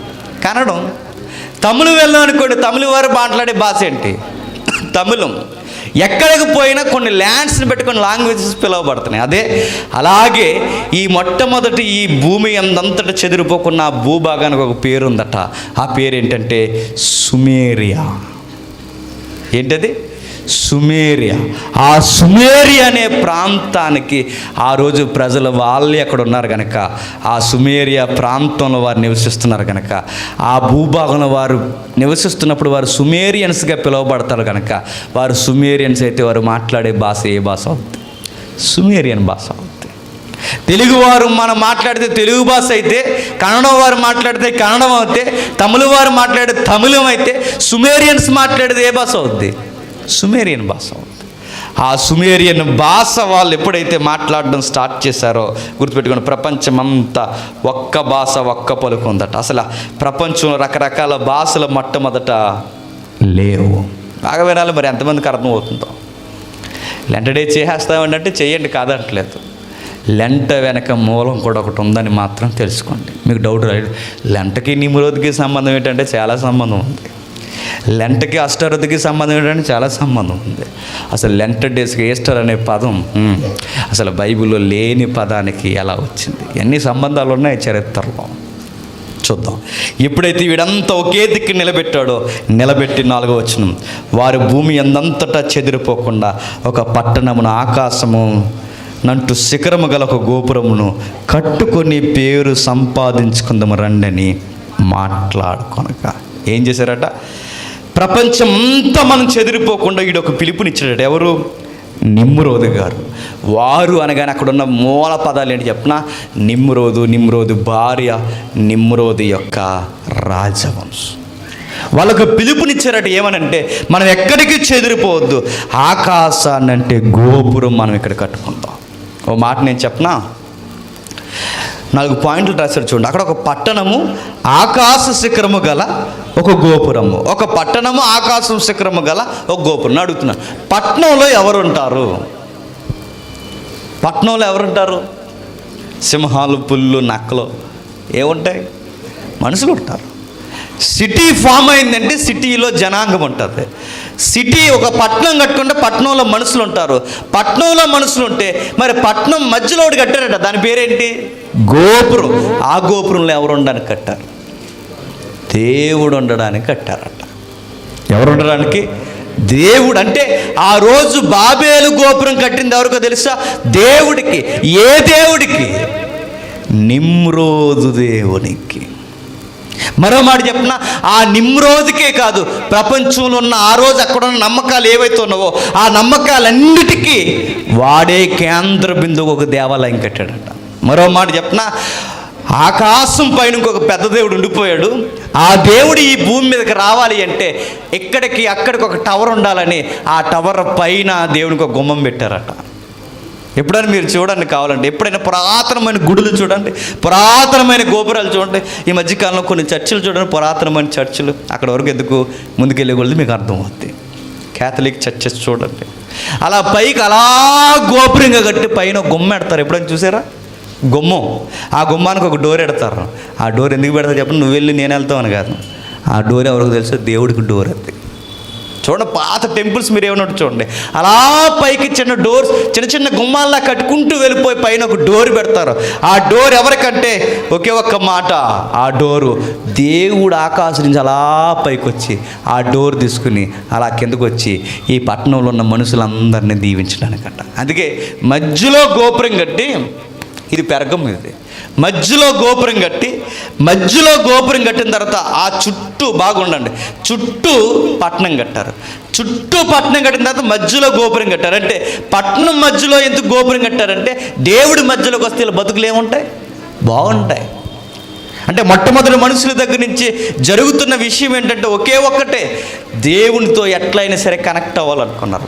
కన్నడం. తమిళ వెళ్ళాం అనుకోండి, తమిళ వారు మాట్లాడే భాష ఏంటి? తమిళం. ఎక్కడికి పోయినా కొన్ని ల్యాండ్స్ని పెట్టి కొన్ని లాంగ్వేజెస్ పిలువబడుతున్నాయి. అలాగే ఈ మొట్టమొదటి ఈ భూమి అంతటా చెదిరిపోకున్న ఆ భూభాగానికి ఒక పేరు ఉందట. ఆ పేరు ఏంటంటే సుమేరియా. ఏంటది? సుమేరియా. ఆ సుమేరియా అనే ప్రాంతానికి ఆ రోజు ప్రజలు వాళ్ళే అక్కడ ఉన్నారు కనుక, ఆ సుమేరియా ప్రాంతంలో వారు నివసిస్తున్నారు కనుక, ఆ భూభాగంలో వారు నివసిస్తున్నప్పుడు వారు సుమేరియన్స్గా పిలువబడతారు కనుక, వారు సుమేరియన్స్ అయితే వారు మాట్లాడే భాష ఏ భాష అవుతుంది? సుమేరియన్ భాష అవుతుంది. తెలుగువారు మనం మాట్లాడితే తెలుగు భాష అయితే, కన్నడం వారు మాట్లాడితే కన్నడం అయితే, తమిళ వారు మాట్లాడితే తమిళం అయితే, సుమేరియన్స్ మాట్లాడేది ఏ భాష అవుద్ది? సుమేరియన్ భాష అవుతుంది. ఆ సుమేరియన్ భాష వాళ్ళు ఎప్పుడైతే మాట్లాడడం స్టార్ట్ చేశారో, గుర్తుపెట్టుకోండి, ప్రపంచమంతా ఒక్క భాష ఒక్క పలుకు ఉందట. అసలు ప్రపంచంలో రకరకాల భాషలు మొట్టమొదట లేవు. బాగా వినాలి, మరి ఎంతమందికి అర్థమవుతుందో. లెంట డే చేసేస్తామండి అంటే చెయ్యండి, కాదంటలేదు. లెంట వెనక మూలం కూడా ఒకటి ఉందని మాత్రం తెలుసుకోండి. మీకు డౌట్ రాదు, లెంటకి నిమ్రోధికి సంబంధం ఏంటంటే చాలా సంబంధం ఉంది. లెంటకి అష్టరుద్ధికి సంబంధం ఏంటంటే చాలా సంబంధం ఉంది. అసలు లెంట డేస్కి ఈస్టర్ అనే పదం అసలు బైబిల్లో లేని పదానికి ఎలా వచ్చింది? ఎన్ని సంబంధాలు ఉన్నాయి చరిత్రలో చూద్దాం. ఎప్పుడైతే వీడంతా ఒకే దిక్కు నిలబెట్టాడో, నిలబెట్టి 4వ వచనం, వారి భూమి ఎందంతటా చెదిరిపోకుండా ఒక పట్టణమును ఆకాశము నంటూ శిఖరము గల ఒక గోపురమును కట్టుకొని పేరు సంపాదించుకుందాము రండని మాట్లాడుకొనక. ఏం చేశారట? ప్రపంచం అంతా మనం చెదిరిపోకుండా ఈడొక పిలుపునిచ్చాడట. ఎవరు? నిమ్రోదు గారు. వారు అనగానే అక్కడ ఉన్న మూల పదాలు ఏంటి చెప్పిన? నిమ్రోదు భార్య, నిమ్రోదు యొక్క రాజవంశం. వాళ్ళకు పిలుపునిచ్చారట. ఏమనంటే, మనం ఎక్కడికి చెదిరిపోవద్దు, ఆకాశాన్ని అంటే గోపురం మనం ఇక్కడ కట్టుకుందాం. ఓ మాట నేను చెప్పనా, 4 పాయింట్లు రాశారు చూడండి. అక్కడ ఒక పట్టణము ఆకాశ శిఖరము గల ఒక గోపురము, ఒక పట్టణము ఆకాశం శిఖరము గల ఒక గోపురం. అడుగుతున్నా, పట్టణంలో ఎవరుంటారు? పట్టణంలో ఎవరుంటారు? సింహాలు, పుల్లు, నక్కలు ఏముంటాయి? మనుషులు ఉంటారు. సిటీ ఫామ్ అయిందంటే సిటీలో జనాంగం ఉంటుంది. సిటీ ఒక పట్టణం కట్టుకుంటే పట్టణంలో మనుషులు ఉంటారు. పట్టణంలో మనుషులు ఉంటే మరి పట్టణం మధ్యలో ఒకటి కట్టారట. దాని పేరేంటి? గోపురం. ఆ గోపురంలో ఎవరు ఉండడానికి కట్టారు? దేవుడు ఉండడానికి కట్టారట. ఎవరు ఉండడానికి? దేవుడు. అంటే ఆ రోజు బాబేలు గోపురం కట్టింది ఎవరికో తెలుసా? దేవుడికి. ఏ దేవుడికి? నిమ్రోదు దేవునికి. మరో మాట చెప్పిన, ఆ నిమ్రోదుకే కాదు, ప్రపంచంలో ఉన్న ఆ రోజు అక్కడ ఉన్న నమ్మకాలు ఏవైతే ఉన్నావో ఆ నమ్మకాలన్నిటికీ వాడే కేంద్ర బిందువు ఒక దేవాలయం కట్టాడట. మరో మాట చెప్పిన, ఆకాశం పైన ఇంకొక పెద్ద దేవుడు ఉండిపోయాడు. ఆ దేవుడు ఈ భూమి మీదకి రావాలి అంటే ఇక్కడికి అక్కడికి ఒక టవర్ ఉండాలని ఆ టవర్ పైన దేవునికి ఒక గుమ్మం పెట్టారట. ఎప్పుడైనా మీరు చూడండి, కావాలంటే ఎప్పుడైనా పురాతనమైన గుడులు చూడండి, పురాతనమైన గోపురాలు చూడండి. ఈ మధ్యకాలంలో కొన్ని చర్చిలు చూడండి, పురాతనమైన చర్చిలు. అక్కడ వరకు ఎందుకు ముందుకెళ్ళే కొలది మీకు అర్థమవుతుంది. క్యాథలిక్ చర్చెస్ చూడండి, అలా పైకి అలా గోపురంగా కట్టి పైన గుమ్మ పెడతారు. ఎప్పుడైనా చూసారా? గుమ్మం. ఆ గుమ్మానికి ఒక డోర్ పెడతారు. ఆ డోర్ ఎందుకు పెడతారు చెప్పండి? నువ్వు వెళ్ళి నేను వెళ్తామని కాదు. ఆ డోర్ ఎవరికి తెలుసు? దేవుడికి డోర్ అది. చూడండి, పాత టెంపుల్స్ మీరు ఏమన్నా చూడండి, అలా పైకి చిన్న డోర్స్, చిన్న చిన్న గుమ్మాల్లా కట్టుకుంటూ వెళ్ళిపోయి పైన ఒక డోర్ పెడతారు. ఆ డోర్ ఎవరికంటే ఒకే ఒక్క మాట, ఆ డోరు దేవుడు ఆకాశం నుంచి అలా పైకి వచ్చి ఆ డోర్ తీసుకుని అలా కిందకు వచ్చి ఈ పట్టణంలో ఉన్న మనుషులందరినీ దీవించడానికంట. అందుకే మధ్యలో గోపురం కట్టి, ఇది పెరగం, ఇది మధ్యలో గోపురం కట్టిన తర్వాత ఆ చుట్టూ బాగుండండి, చుట్టూ పట్టణం కట్టారు. చుట్టూ పట్టణం కట్టిన తర్వాత మధ్యలో గోపురం కట్టారు. అంటే పట్టణం మధ్యలో ఎందుకు గోపురం కట్టారంటే దేవుడి మధ్యలోకి వస్తే ఇలా బతుకులు ఏముంటాయి? బాగుంటాయి. అంటే మొట్టమొదటి మనుషుల దగ్గర నుంచి జరుగుతున్న విషయం ఏంటంటే ఒకే ఒక్కటే, దేవునితో ఎట్లయినా సరే కనెక్ట్ అవ్వాలనుకున్నారు.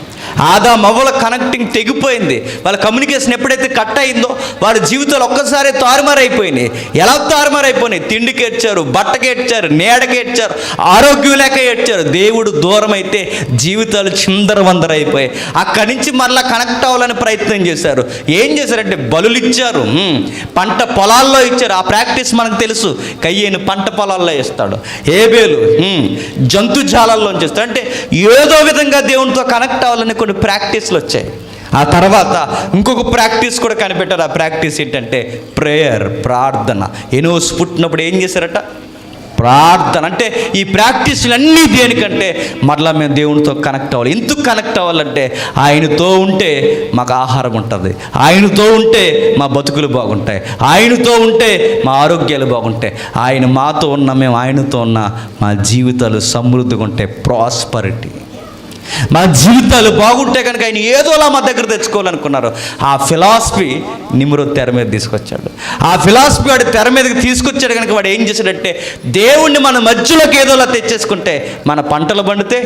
ఆదాము అవ్వల కనెక్టింగ్ తెగిపోయింది. వాళ్ళ కమ్యూనికేషన్ ఎప్పుడైతే కట్ అయిందో వాళ్ళ జీవితాలు ఒక్కసారి తారుమారైపోయినాయి. ఎలా తారుమారైపోయినాయి? తిండికి ఏడ్చారు, బట్టకి ఏడ్చారు, నీడకి ఏడ్చారు, ఆరోగ్యం లేక ఏడ్చారు. దేవుడు దూరం అయితే జీవితాలు చిందరవందరైపోయాయి. అక్కడి నుంచి మరలా కనెక్ట్ అవ్వాలని ప్రయత్నం చేశారు. ఏం చేశారంటే బలులు ఇచ్చారు, పంట పొలాల్లో ఇచ్చారు. ఆ ప్రాక్టీస్ మనకు తెలుసు. కయ్యేను పంట పొలాల్లో ఇస్తాడు, ఏబేలు జంతుజాలాల్లోంచి ఇస్తాడు. అంటే ఏదో విధంగా దేవునితో కనెక్ట్ అవ్వాలని కొన్ని ప్రాక్టీస్లు వచ్చాయి. ఆ తర్వాత ఇంకొక ప్రాక్టీస్ కూడా కనిపెట్టారు. ఆ ప్రాక్టీస్ ఏంటంటే ప్రేయర్, ప్రార్థన. ఎనోస్ పుట్టినప్పుడు ఏం చేశారట? ప్రార్థన. అంటే ఈ ప్రాక్టీస్లన్నీ దేనికంటే మరలా మేము దేవునితో కనెక్ట్ అవ్వాలి. ఎందుకు కనెక్ట్ అవ్వాలంటే ఆయనతో ఉంటే మాకు ఆహారం ఉంటుంది, ఆయనతో ఉంటే మా బతుకులు బాగుంటాయి, ఆయనతో ఉంటే మా ఆరోగ్యాలు బాగుంటాయి, ఆయన మాతో ఉన్న మేము ఆయనతో ఉన్న మా జీవితాలు సమృద్ధిగా ఉంటాయి, ప్రాస్పరిటీ. మా జీవితాలు బాగుంటే కనుక ఆయన ఏదోలా మా దగ్గర తెచ్చుకోవాలనుకున్నారు. ఆ ఫిలాసఫీ నిమ్రోద్ తెర మీద తీసుకొచ్చాడు. ఆ ఫిలాసఫీ వాడు తెర మీదకి తీసుకొచ్చాడు కనుక వాడు ఏం చేశాడంటే దేవుణ్ణి మన మధ్యలోకి ఏదోలా తెచ్చేసుకుంటే మన పంటలు పండితే,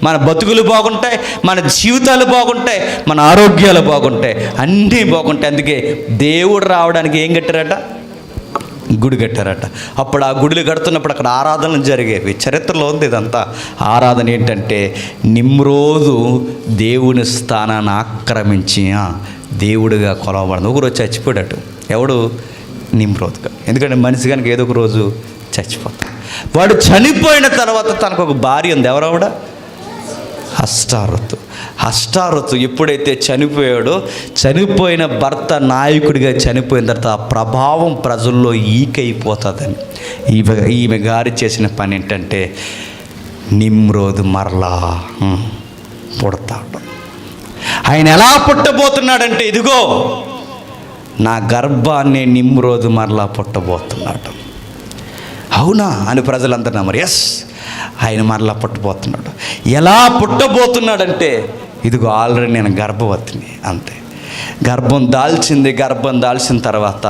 మన బతుకులు బాగుంటాయి, మన జీవితాలు బాగుంటాయి, మన ఆరోగ్యాలు బాగుంటాయి, అన్నీ బాగుంటాయి. అందుకే దేవుడు రావడానికి ఏం కట్టారట? గుడి కట్టారట. అప్పుడు ఆ గుడిలు కడుతున్నప్పుడు అక్కడ ఆరాధనలు జరిగేవి. చరిత్రలో ఉంది ఇదంతా. ఆరాధన ఏంటంటే నిమ్రోదు దేవుని స్థానాన్ని ఆక్రమించి దేవుడిగా కొలవబడింది. ఒకరోజు చచ్చిపోయాడు. ఎవడు? నిమ్రోద్గా. ఎందుకంటే మనిషి కనుక ఏదో ఒక రోజు చచ్చిపోతాడు. వాడు చనిపోయిన తర్వాత తనకు ఒక భార్య ఉంది. ఎవరావిడ? అష్టారతు. అష్టారతు ఎప్పుడైతే చనిపోయాడో, చనిపోయిన భర్త నాయకుడిగా చనిపోయిన తర్వాత ఆ ప్రభావం ప్రజల్లో ఈకైపోతుందని ఈమె గారి చేసిన పని ఏంటంటే నిమ్రోదు మరలా పుడతాడు. ఆయన ఎలా పుట్టబోతున్నాడంటే ఇదిగో నా గర్భాన్ని నిమ్రోదు మరలా పుట్టబోతున్నాడు. అవునా అని ప్రజలందరూ నమ్మరు. ఎస్, ఆయన మరలా పుట్టబోతున్నాడు. ఎలా పుట్టబోతున్నాడంటే ఇదిగో ఆల్రెడీ నేను గర్భవతిని, అంతే. గర్భం దాల్చిన తర్వాత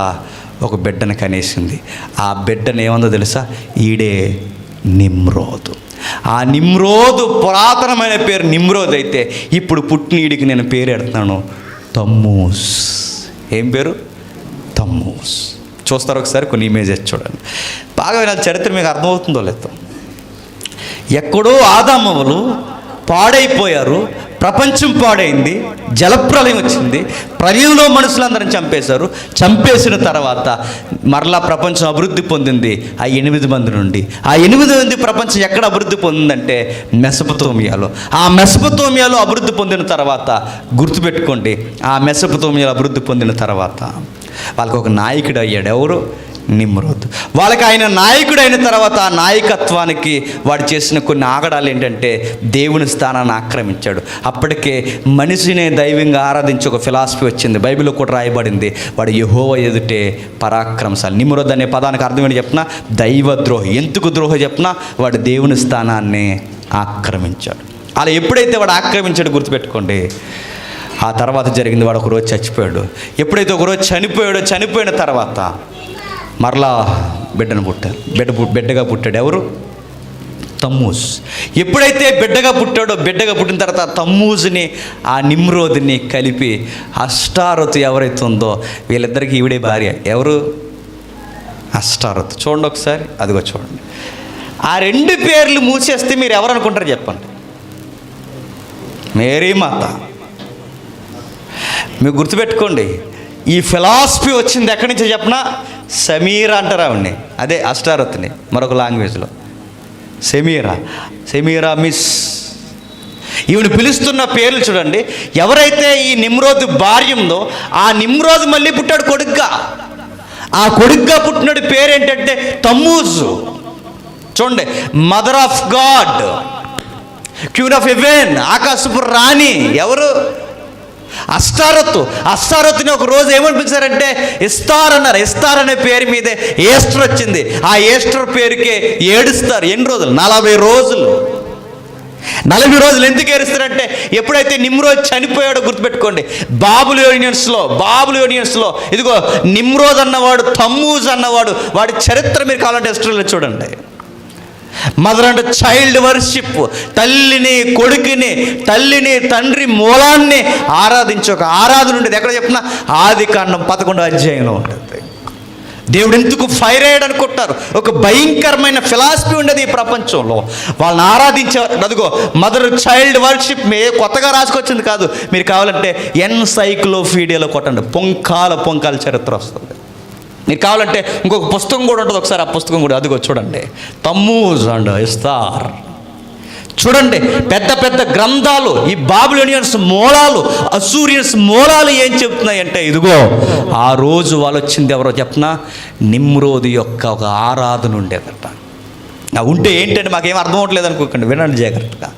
ఒక బిడ్డను కనేసింది. ఆ బిడ్డను ఏముందో తెలుసా? ఈడే నిమ్రోదు. ఆ నిమ్రోదు పురాతనమైన పేరు నిమ్రోద్ అయితే ఇప్పుడు పుట్టినీడికి నేను పేరు ఎడుతున్నాను తమ్మూస్. ఏం పేరు? తమ్మూస్. చూస్తారు ఒకసారి, కొన్ని ఇమేజెస్ చూడండి. బాగా వినాలి, చరిత్ర మీకు అర్థమవుతుందో లేదో. ఎక్కడో ఆదామవ్వలు పాడైపోయారు, ప్రపంచం పాడైంది, జలప్రలయం వచ్చింది, ప్రళయంలో మనుషులందరం చంపేశారు. చంపేసిన తర్వాత మరలా ప్రపంచం అభివృద్ధి పొందింది ఆ 8 మంది నుండి. ఆ 8 మంది ప్రపంచం ఎక్కడ అభివృద్ధి పొందిందంటే మెసొపొతేమియాలో. ఆ మెసొపొతేమియాలో అభివృద్ధి పొందిన తర్వాత గుర్తుపెట్టుకోండి, ఆ మెసొపొతేమియాలో అభివృద్ధి పొందిన తర్వాత వాళ్ళకి ఒక నాయకుడు అయ్యాడు. ఎవరు? నిమ్రోద్. వాళ్ళకి ఆయన నాయకుడు అయిన తర్వాత ఆ నాయకత్వానికి వాడు చేసిన కొన్ని ఆగడాలు ఏంటంటే దేవుని స్థానాన్ని ఆక్రమించాడు. అప్పటికే మనిషినే దైవంగా ఆరాధించి ఒక ఫిలాసఫీ వచ్చింది. బైబిల్లో కూడా రాయబడింది, వాడు యెహోవా ఎదుటే పరాక్రమశాలి. నిమ్రోద్ అనే పదానికి అర్థం ఏంటి చెప్పినా? దైవద్రోహి. ఎందుకు ద్రోహి చెప్పినా? వాడు దేవుని స్థానాన్ని ఆక్రమించాడు. అలా ఎప్పుడైతే వాడు ఆక్రమించాడు గుర్తుపెట్టుకోండి, ఆ తర్వాత జరిగింది, వాడు ఒకరోజు చచ్చిపోయాడు. ఎప్పుడైతే ఒకరోజు చనిపోయిన తర్వాత మరలా బిడ్డను పుట్టారు. బిడ్డగా పుట్టాడు. ఎవరు? తమ్మూజ్. ఎప్పుడైతే బిడ్డగా పుట్టిన తర్వాత తమ్మూజ్ని ఆ నిమ్రోద్ని కలిపి అష్టారతు ఎవరైతే ఉందో వీళ్ళిద్దరికీ ఈవిడే భార్య. ఎవరు? అష్టారతు. చూడండి ఒకసారి, అదిగో చూడండి. ఆ 2 పేర్లు మూసేస్తే మీరు ఎవరు అనుకుంటారు చెప్పండి? మేరీ మాత. మీరు గుర్తుపెట్టుకోండి, ఈ ఫిలాసఫీ వచ్చింది ఎక్కడి నుంచో చెప్పనా? సమీరా అంటారు ఆవిడ్ని, అదే అష్టారత్ని మరొక లాంగ్వేజ్లో. సమీరా మిస్. ఈవిని పిలుస్తున్న పేర్లు చూడండి. ఎవరైతే ఈ నిమ్రోద్ భార్య ఉందో ఆ నిమ్రోద్ మళ్ళీ పుట్టాడు కొడుగ్గా. ఆ కొడుగ్గా పుట్టినాడు పేరు ఏంటంటే తమ్మూజ్. చూడండి, mother of God, queen of haven, ఆకాశపు రాణి. ఎవరు? అష్టారత్ని ఒక రోజు ఏమనిపించారంటే ఇస్తార్ అన్నారు. ఇస్తార్ అనే పేరు మీదే ఈస్టర్ వచ్చింది. ఆ ఈస్టర్ పేరుకే ఏడుస్తారు. ఎన్ని రోజులు? 40 రోజులు. 40 రోజులు ఎందుకు ఏడుస్తారంటే ఎప్పుడైతే నిమ్రోద్ చనిపోయాడో గుర్తుపెట్టుకోండి, బాబులోనియన్స్లో ఇదిగో నిమ్రోద్ అన్నవాడు, తమ్మూజ్ అన్నవాడు, వాడి చరిత్ర మీరు కావాలంటే హిస్టరీలో చూడండి. మదర్ అండ్ చైల్డ్ వర్షిప్, తల్లిని కొడుకుని, తల్లిని తండ్రి మూలాన్ని ఆరాధించే ఒక ఆరాధన ఉండేది. ఎక్కడ చెప్పినా ఆదికాండం 11వ అధ్యాయంలో ఉంటుంది. దేవుడు ఎందుకు ఫైర్ అయ్యాడు అనుకుంటారు? ఒక భయంకరమైన ఫిలాసఫీ ఉండేది ఈ ప్రపంచంలో. వాళ్ళని ఆరాధించేవారు. అదిగో మదర్ చైల్డ్ వర్షిప్ కొత్తగా రాసుకొచ్చింది కాదు. మీరు కావాలంటే ఎన్సైక్లోపీడియాలో కొట్టండి, పొంకాల చరిత్ర వస్తుంది. మీరు కావాలంటే ఇంకొక పుస్తకం కూడా ఉంటుంది, ఒకసారి ఆ పుస్తకం కూడా అదిగో చూడండి, తమ్మూజ్ అండ్ ఇస్తార్. చూడండి, పెద్ద పెద్ద గ్రంథాలు, ఈ బాబిలోనియన్స్ మూలాలు, అసూరియన్స్ మూలాలు ఏం చెప్తున్నాయంటే, ఇదిగో ఆ రోజు వాళ్ళు వచ్చింది ఎవరో చెప్పనా, నిమ్రోదు యొక్క ఒక ఆరాధన ఉండేదట. ఉంటే ఏంటంటే మాకేం అర్థం అవ్వట్లేదు అనుకోకండి, వినండి జాగ్రత్తగా.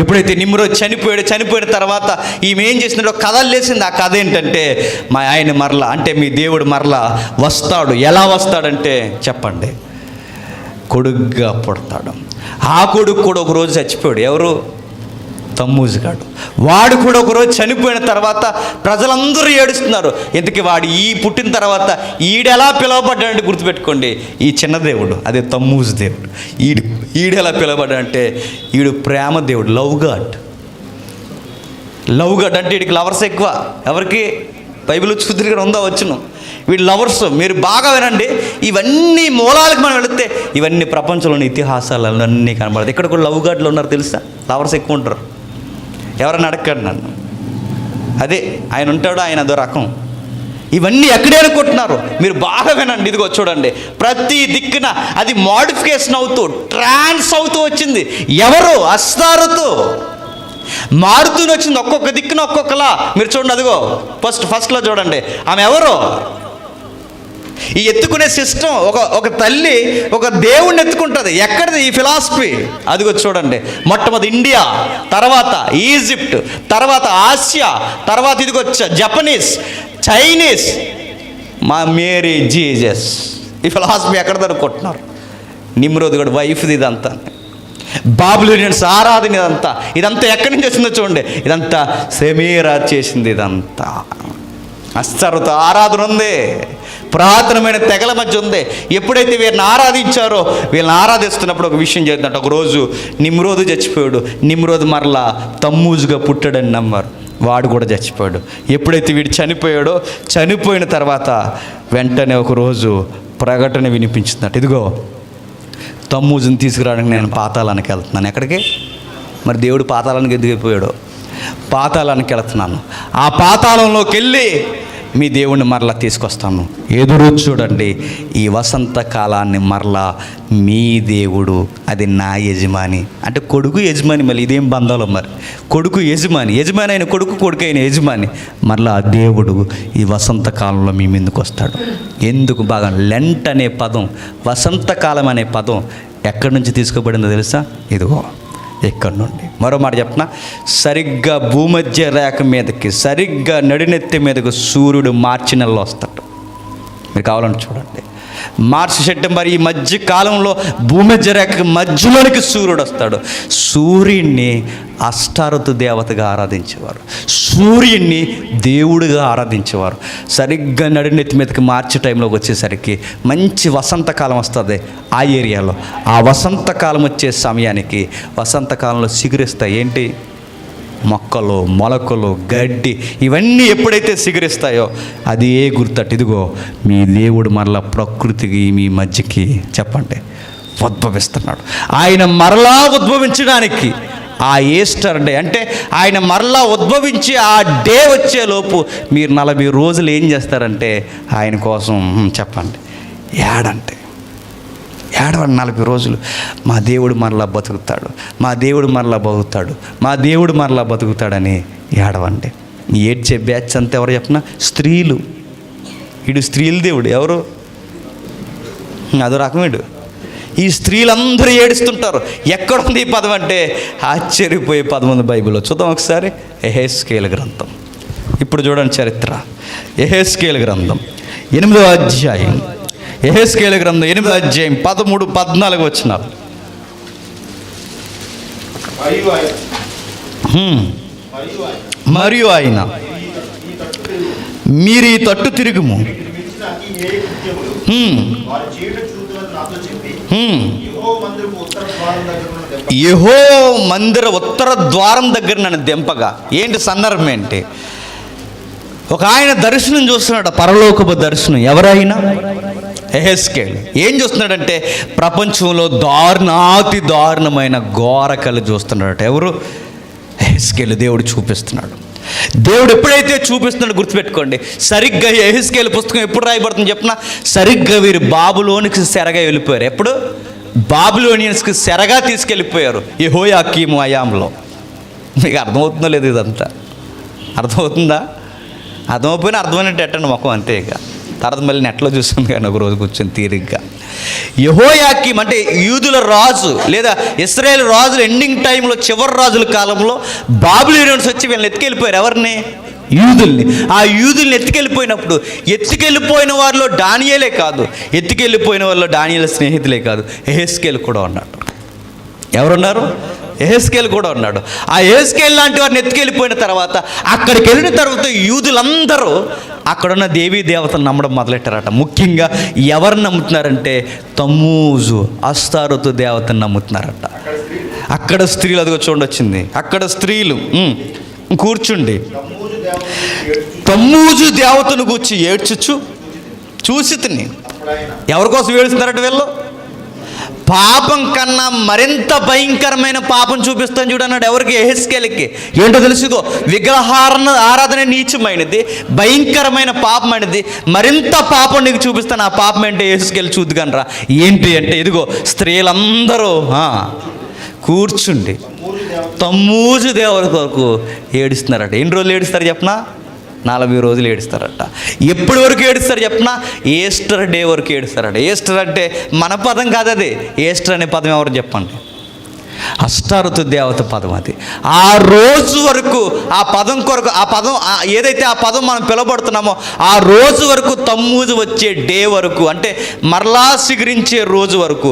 ఎప్పుడైతే నిమ్రోదు చనిపోయిన తర్వాత ఈమె ఏం చేసిందో కథలు లేసింది. ఆ కథ ఏంటంటే, మా ఆయన మరలా, అంటే మీ దేవుడు మరలా వస్తాడు. ఎలా వస్తాడంటే చెప్పండి, కొడుగ్గా పుడతాడు. ఆ కొడుకు కూడా ఒకరోజు చచ్చిపోయాడు. ఎవరు? తమ్మూజు గాడు. వాడు కూడా ఒకరోజు చనిపోయిన తర్వాత ప్రజలందరూ ఏడుస్తున్నారు. ఎందుకు వాడు పుట్టిన తర్వాత ఈడెలా పిలువబడ్డాడంటే గుర్తుపెట్టుకోండి, ఈ చిన్న దేవుడు అదే తమ్మూజు దేవుడు. ఈడెలా పిలువబడ్డాడంటే ఈడు ప్రేమ దేవుడు, లవ్ గాడ్ అంటే వీడికి లవర్స్ ఎక్కువ. ఎవరికి? బైబిల్ చూతురుగా ఉందా వచ్చును, వీడు లవర్స్. మీరు బాగా వినండి, ఇవన్నీ మూలాలకు మనం వెళితే ఇవన్నీ ప్రపంచంలోని ఇతిహాసాలలో అన్నీ కనబడతాయి. ఇక్కడ కూడా లవ్ గాడ్లు ఉన్నారు తెలుసా, లవర్స్ ఎక్కువ ఉంటారు. ఎవరైనా అడగండి నన్ను, అదే ఆయన ఉంటాడు, ఆయన అదో రకం. ఇవన్నీ ఎక్కడే అనుకుంటున్నారు? మీరు బాగా వినండి. ఇదిగో చూడండి, ప్రతి దిక్కున అది మోడిఫికేషన్ అవుతూ ట్రాన్స్ అవుతూ వచ్చింది. ఎవరు? అస్తారుతూ మారుతూనే వచ్చింది, ఒక్కొక్క దిక్కున ఒక్కొక్కలా. మీరు చూడండి, అదిగో ఫస్ట్లో చూడండి, ఆమె ఎవరు? ఈ ఎత్తుకునే సిస్టమ్, ఒక తల్లి ఒక దేవుణ్ణి ఎత్తుకుంటుంది. ఎక్కడిది ఈ ఫిలాసఫీ? అదిగో చూడండి, మొట్టమొదటి ఇండియా, తర్వాత ఈజిప్ట్, తర్వాత ఆసియా, తర్వాత ఇదిగో జపనీస్, చైనీస్, మా మేరీ జీజస్. ఈ ఫిలాసఫీ ఎక్కడ అనుకుంటున్నారు? నిమ్రోదు కూడా వైఫ్ది ఇదంతా. బాబిలోనియన్స్ ఆరాధన ఇదంతా ఎక్కడి నుంచి వచ్చిందో చూడండి. ఇదంతా సెమీరా చేసింది. ఇదంతా అస్తరుతో ఆరాధన ఉంది, పురాతనమైన తెగల మధ్య ఉంది. ఎప్పుడైతే వీరిని ఆరాధించారో, వీళ్ళని ఆరాధిస్తున్నప్పుడు ఒక విషయం జరిగిందంట. ఒకరోజు నిమ్రోదు చచ్చిపోయాడు. నిమ్రోదు మరలా తమ్మూజుగా పుట్టాడని నమ్మారు. వాడు కూడా చచ్చిపోయాడు. ఎప్పుడైతే వీడు చనిపోయాడో, చనిపోయిన తర్వాత వెంటనే ఒకరోజు ప్రకటన వినిపించిందట, ఇదిగో తమ్మూజుని తీసుకురావడానికి నేను పాతాళానికి వెళ్తున్నాను. ఎక్కడికి? మరి దేవుడు పాతాళానికి ఎదిగిపోయాడు. పాతాళానికి వెళ్తున్నాను. ఆ పాతాళంలోకి వెళ్ళి మీ దేవుణ్ణి మరలా తీసుకొస్తాను. ఎదురు చూడండి, ఈ వసంతకాలాన్ని మరలా మీ దేవుడు, అది నా యజమాని. అంటే కొడుకు యజమాని. మళ్ళీ ఇదేం బంధాలు? మరి కొడుకు యజమాని అయిన కొడుకు అయిన యజమాని. మరలా దేవుడు ఈ వసంతకాలంలో మీ ముందుకు వస్తాడు. ఎందుకు? బాగా లెంట్ అనే పదం, వసంతకాలం అనే పదం ఎక్కడి నుంచి తీసుకోబడిందో తెలుసా? ఇదిగో ఎక్కడి నుండి. మరో మాట చెప్పనా, సరిగ్గా భూమధ్య రేఖ మీదకి, సరిగ్గా నడినెత్తి మీదకి సూర్యుడు మార్చి నెలలో వస్తాడు. మీరు కావాలంటే చూడండి, మార్చి సెప్టెంబర్ ఈ మధ్య కాలంలో భూమధ్య రేఖకి మధ్యలోనికి సూర్యుడు వస్తాడు. సూర్యుడిని అష్టారతు దేవతగా ఆరాధించేవారు, సూర్యుడిని దేవుడిగా ఆరాధించేవారు. సరిగ్గా నడినెత్తి మీదకి మార్చి టైంలోకి వచ్చేసరికి మంచి వసంతకాలం వస్తుంది ఆ ఏరియాలో. ఆ వసంతకాలం వచ్చే సమయానికి వసంతకాలంలో చిగురిస్తాయి. ఏంటి? మొక్కలు, మొలకలు, గడ్డి, ఇవన్నీ ఎప్పుడైతే చిగురిస్తాయో అది ఏ గుర్తట్టు, ఇదిగో మీ దేవుడు మరలా ప్రకృతికి మీ మధ్యకి చెప్పండి ఉద్భవిస్తున్నాడు. ఆయన మరలా ఉద్భవించడానికి ఆ ఈస్టర్ డే, అంటే ఆయన మరలా ఉద్భవించి ఆ డే వచ్చేలోపు మీరు 40 రోజులు ఏం చేస్తారంటే ఆయన కోసం చెప్పండి ఏడంటే 40 రోజులు మా దేవుడు మరలా బతుకుతాడు, మా దేవుడు మరలా బతుకుతాడు, మా దేవుడు మరలా బతుకుతాడని ఏడవండి. ఏడ్చే బ్యాచ్ అంతా ఎవరు చెప్పినా స్త్రీలు. వీడు స్త్రీల దేవుడు. ఎవరు? అదో రకం వీడు. ఈ స్త్రీలందరూ ఏడుస్తుంటారు. ఎక్కడుంది ఈ పదం అంటే ఆశ్చర్యపోయే పదం ఉంది బైబిల్లో. చూద్దాం ఒకసారి. యెహెజ్కేలు గ్రంథం. ఇప్పుడు చూడండి చరిత్ర. యెహెజ్కేలు గ్రంథం 8వ అధ్యాయం. యెహెజ్కేలు గ్రంథం 8వ అధ్యాయం 13, 14 వచనాలు. మరియు ఆయన మీరు ఈ తట్టు తిరుగుము, యెహోవా మందిర ఉత్తర ద్వారం దగ్గర నన్ను దింపగా. ఏంటి సందర్భం ఏంటి? ఒక ఆయన దర్శనం చూస్తున్నాడు, పరలోకపు దర్శనం. ఎవరైనా యెహెజ్కేలు ఏం చూస్తున్నాడంటే ప్రపంచంలో దారుణాతి దారుణమైన ఘోరకలు చూస్తున్నాడట. ఎవరు? యెహెజ్కేలు. దేవుడు చూపిస్తున్నాడు. దేవుడు ఎప్పుడైతే చూపిస్తున్నాడు గుర్తుపెట్టుకోండి, సరిగ్గా యెహెజ్కేలు పుస్తకం ఎప్పుడు రాయబడుతుంది చెప్పిన, సరిగ్గా వీరు బాబులోనికి సెరగా వెళ్ళిపోయారు. ఎప్పుడు? బాబులోనియన్స్కి సెరగా తీసుకెళ్ళిపోయారు యెహోయాకీము అయాంలో. మీకు అర్థమవుతుందో లేదు? ఇదంతా అర్థమవుతుందా? అర్థమైపోయినా అర్థమైనట్టు ఎట్టండి ముఖం, అంతే. ఇక తర్వాత మళ్ళీ నెట్లో చూసాను కానీ ఒక రోజు కూర్చొని తీరిగ్గా. యెహోయాకీం అంటే యూదుల రాజు లేదా ఇశ్రాయేలు రాజులు ఎండింగ్ టైంలో, చివరి రాజుల కాలంలో బాబిలోనియన్స్ వచ్చి వీళ్ళని ఎత్తుకెళ్ళిపోయారు. ఎవరిని? యూదుల్ని. ఆ యూదుల్ని ఎత్తుకెళ్ళిపోయినప్పుడు ఎత్తుకెళ్ళిపోయిన వారిలో దానియేలే కాదు, ఎత్తుకెళ్ళిపోయిన వారిలో దానియేలు స్నేహితులే కాదు, యెహెజ్కేలు కూడా ఉన్నాడు. ఎవరున్నారు? యెహెజ్కేలు కూడా ఉన్నాడు. ఆ యెహెజ్కేలు లాంటి వారిని ఎత్తుకెళ్ళిపోయిన తర్వాత, అక్కడికి వెళ్ళిన తర్వాత యూదులందరూ అక్కడున్న దేవీ దేవతను నమ్మడం మొదలెట్టారట. ముఖ్యంగా ఎవరిని నమ్ముతున్నారంటే తమ్మూజు, అస్తారోతు దేవతను నమ్ముతున్నారట. అక్కడ స్త్రీలు, అదిగో చూడొచ్చింది, అక్కడ స్త్రీలు కూర్చుండి తమ్మూజు దేవతను కూర్చి ఏడ్చుచు చూసి తిని. ఎవరి కోసం ఏడుస్తున్నారట వీళ్ళు? పాపం కన్నా మరింత భయంకరమైన పాపం చూపిస్తాను చూడన్నాడు. ఎవరికి? యెహెజ్కేలుకి. ఏంటో తెలుసుకో, ఆరాధన నీచమైనది, భయంకరమైన పాపం అనేది. మరింత పాపం నీకు చూపిస్తాను. ఆ పాపం ఏంటో యెహెజ్కేలు చూద్దుకనరా. ఏంటి అంటే, ఇదిగో స్త్రీలందరూ కూర్చుండి తమ్మూజు దేవుడి కొరకు ఏడుస్తున్నారట. ఎన్ని రోజులు ఏడుస్తారు చెప్పనా? 40 రోజులు ఏడుస్తారట. ఎప్పటి వరకు ఏడుస్తారు చెప్పనా? ఈస్టర్ డే వరకు ఏడుస్తారట. ఈస్టర్ అంటే మన పదం కాదు అది. ఈస్టర్ అనే పదం ఎవరు చెప్పండి? అష్టారోతు దేవత పదం అది. ఆ రోజు వరకు ఆ పదం కొరకు, ఆ పదం ఏదైతే ఆ పదం మనం పిలవబడుతున్నామో ఆ రోజు వరకు, తమ్మూజు వచ్చే డే వరకు, అంటే మరలా సిగురించే రోజు వరకు,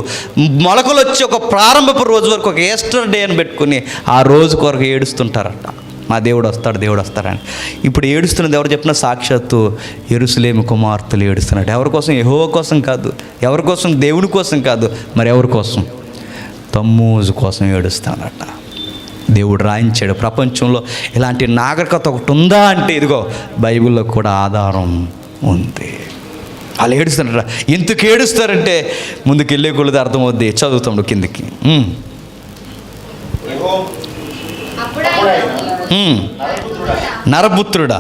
మొలకలు వచ్చే ఒక ప్రారంభపు రోజు వరకు ఒక ఈస్టర్ డే అని పెట్టుకుని ఆ రోజు కొరకు ఏడుస్తుంటారట. మా దేవుడు వస్తాడు, దేవుడు వస్తాడని. ఇప్పుడు ఏడుస్తున్నది ఎవరు చెప్పినా సాక్షాత్తు యెరూషలేము కుమార్తెలు ఏడుస్తున్నాడు. ఎవరి కోసం? యెహోవా కోసం కాదు. ఎవరి కోసం? దేవుని కోసం కాదు. మరి ఎవరి కోసం? తమ్మూజు కోసం ఏడుస్తానట. దేవుడు రాయించాడు. ప్రపంచంలో ఇలాంటి నాగరికత ఒకటి ఉందా అంటే ఇదిగో బైబిల్లో కూడా ఆధారం ఉంది. వాళ్ళు ఏడుస్తారట. ఎందుకు ఏడుస్తారంటే ముందుకు వెళ్ళే కొలది అర్థమవుద్ది. చదువుతాడు కిందకి. నరపుత్రుడా,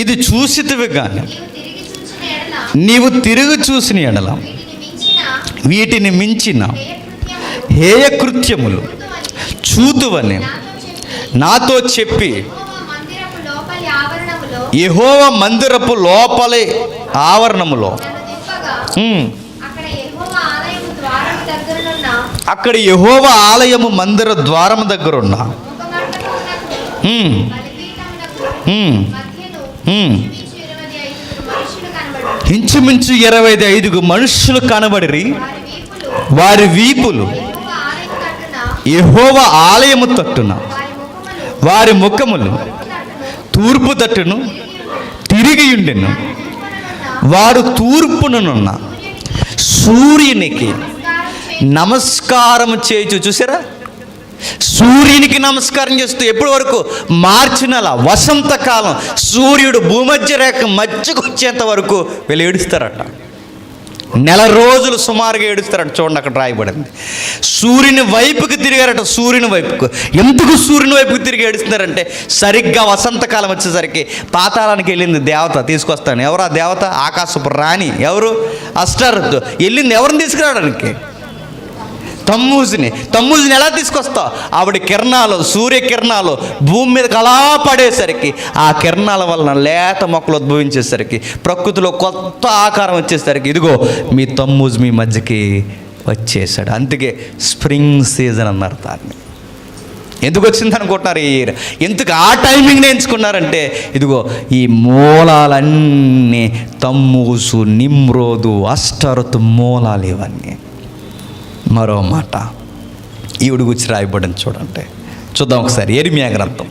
ఇది చూసితివి కానీ నీవు తిరిగి చూసిన ఎడల వీటిని మించిన హేయ కృత్యములు చూతువని నాతో చెప్పి యెహోవా మందిరపు లోపలి ఆవరణములో అక్కడ యెహోవా ఆలయము మందిర ద్వారం దగ్గర ఉన్న ఇంచుమించు 25 మనుషులు కనబడిరి. వారి వీపులు యెహోవా ఆలయము తట్టున, వారి ముఖములు తూర్పు తట్టును తిరిగి ఉండెను. వారు తూర్పునున్న సూర్యునికి నమస్కారం చేయొచ్చు. చూసారా? సూర్యునికి నమస్కారం చేస్తూ ఎప్పటి వరకు? మార్చి నెల వసంతకాలం సూర్యుడు భూమధ్య రేఖ మధ్యకు వచ్చేంత వరకు వీళ్ళు ఏడుస్తారట. నెల రోజులు సుమారుగా ఏడుస్తారట. చూడండి, అక్కడ రాయబడింది. సూర్యుని వైపుకి తిరిగారట. సూర్యుని వైపుకు. ఎందుకు సూర్యుని వైపుకి తిరిగి ఏడుస్తున్నారంటే సరిగ్గా వసంతకాలం వచ్చేసరికి పాతాళానికి వెళ్ళింది దేవత తీసుకొస్తాను. ఎవరు ఆ దేవత? ఆకాశపు రాణి. ఎవరు? అష్టారోతు. వెళ్ళింది ఎవరిని తీసుకురావడానికి? తమ్మూజుని ఎలా తీసుకొస్తావు? ఆవిడ కిరణాలు, సూర్యకిరణాలు భూమి మీదకి అలా పడేసరికి ఆ కిరణాల వలన లేత మొక్కలు ఉద్భవించేసరికి, ప్రకృతిలో కొత్త ఆకారం వచ్చేసరికి ఇదిగో మీ తమ్మూజు మీ మధ్యకి వచ్చేసాడు. అందుకే స్ప్రింగ్ సీజన్ అన్నారు దాన్ని. ఎందుకు వచ్చింది అనుకుంటున్నారు ఈ ఇయర్? ఎందుకు ఆ టైమింగ్ని ఎంచుకున్నారంటే ఇదిగో ఈ మూలాలన్నీ తమ్మూజు, నిమ్రోదు, అష్టారోతు మూలాలు ఇవన్నీ. మరో మాట ఈవిడ గురించి రాయబడింది చూడండి. చూద్దాం ఒకసారి. యెర్మీయా గ్రంథం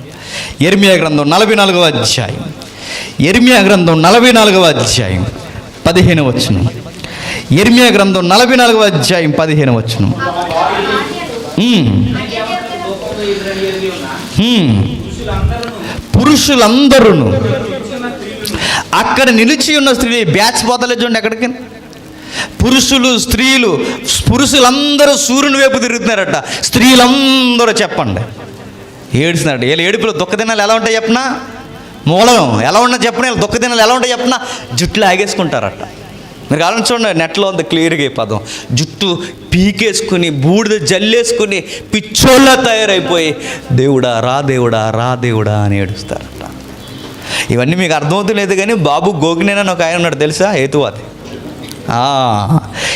44వ అధ్యాయం. యెర్మీయా గ్రంథం 44వ అధ్యాయం 15వ వచనం. యిర్మీయా గ్రంథం 44వ అధ్యాయం 15వ వచనం. పురుషులందరూ అక్కడ నిలిచి ఉన్న స్త్రీ బ్యాచ్ పోతలే చూడండి ఎక్కడికి. పురుషులందరూ సూర్యుని వైపు తిరుగుతున్నారట, స్త్రీలందరూ చెప్పండి ఏడుస్తున్నారట. వీళ్ళ ఏడుపులో దుఃఖదినాలు ఎలా ఉంటాయి చెప్పనా, మూలం ఎలా ఉన్నా చెప్పిన వీళ్ళు దుఃఖదినాలు ఎలా ఉంటాయి చెప్పనా, జుట్లు ఆగేసుకుంటారట. మీరు కావాలని చూడండి, నెట్లో ఉంది క్లియర్గా ఈ పదం. జుట్టు పీకేసుకుని బూడిద జల్లేసుకుని పిచ్చోళ్ళ తయారైపోయి దేవుడా రా దేవుడా రా దేవుడా అని ఏడుస్తారట. ఇవన్నీ మీకు అర్థమవుతలేదు కానీ బాబు గోగినేన అని ఒక ఆయన ఉన్నాడు తెలుసా, హేతువాది.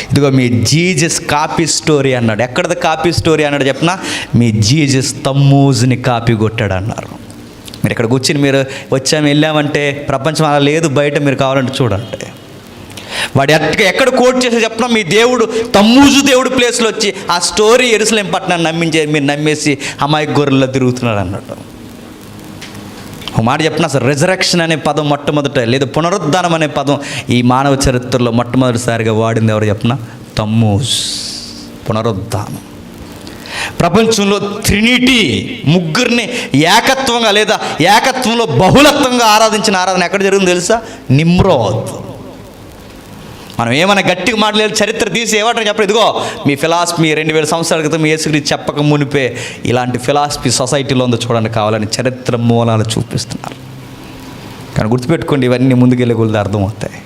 ఇదిగో మీ జీజస్ కాపీ స్టోరీ అన్నాడు. ఎక్కడది కాపీ స్టోరీ అన్నాడు చెప్పనా, మీ జీజస్ తమ్మూజుని కాపీ కొట్టాడు అన్నారు. మీరు ఇక్కడ కూర్చుని మీరు వెళ్ళామంటే ప్రపంచం అలా లేదు, బయట మీరు కావాలంటే చూడండి. వాడు ఎక్కడ కోట్ చేసి చెప్పినా మీ దేవుడు తమ్మూజు దేవుడు ప్లేస్లో వచ్చి ఆ స్టోరీ యెరూషలేము పట్టణాన్ని మీరు నమ్మేసి అమాయక గొర్రెల్లో తిరుగుతున్నాడు అన్నట్టు. ఒక మాట చెప్పిన అసలు రిజరెక్షన్ అనే పదం మొట్టమొదట, లేదా పునరుద్ధానం అనే పదం ఈ మానవ చరిత్రలో మొట్టమొదటిసారిగా వాడింది ఎవరు చెప్పిన, తమ్మూజ్. పునరుద్ధానం. ప్రపంచంలో ట్రినిటీ, ముగ్గురిని ఏకత్వంగా లేదా ఏకత్వంలో బహుళత్వంగా ఆరాధించిన ఆరాధన ఎక్కడ జరిగింది తెలుసా, నిమ్రోద్. మనం ఏమైనా గట్టిగా మాట్లాడలేదు, చరిత్ర తీసి ఏమంటారు చెప్పండి, ఇదిగో మీ ఫిలాసఫీ 2000 సంవత్సరాల క్రితం యేసుక్రీస్తు చెప్పక మునిపే ఇలాంటి ఫిలాసఫీ సొసైటీలో ఉందో చూడండి, కావాలని చరిత్ర మూలాలు చూపిస్తున్నారు. కానీ గుర్తుపెట్టుకోండి, ఇవన్నీ ముందుకెళ్ళే కొద్ది అర్థమవుతాయి.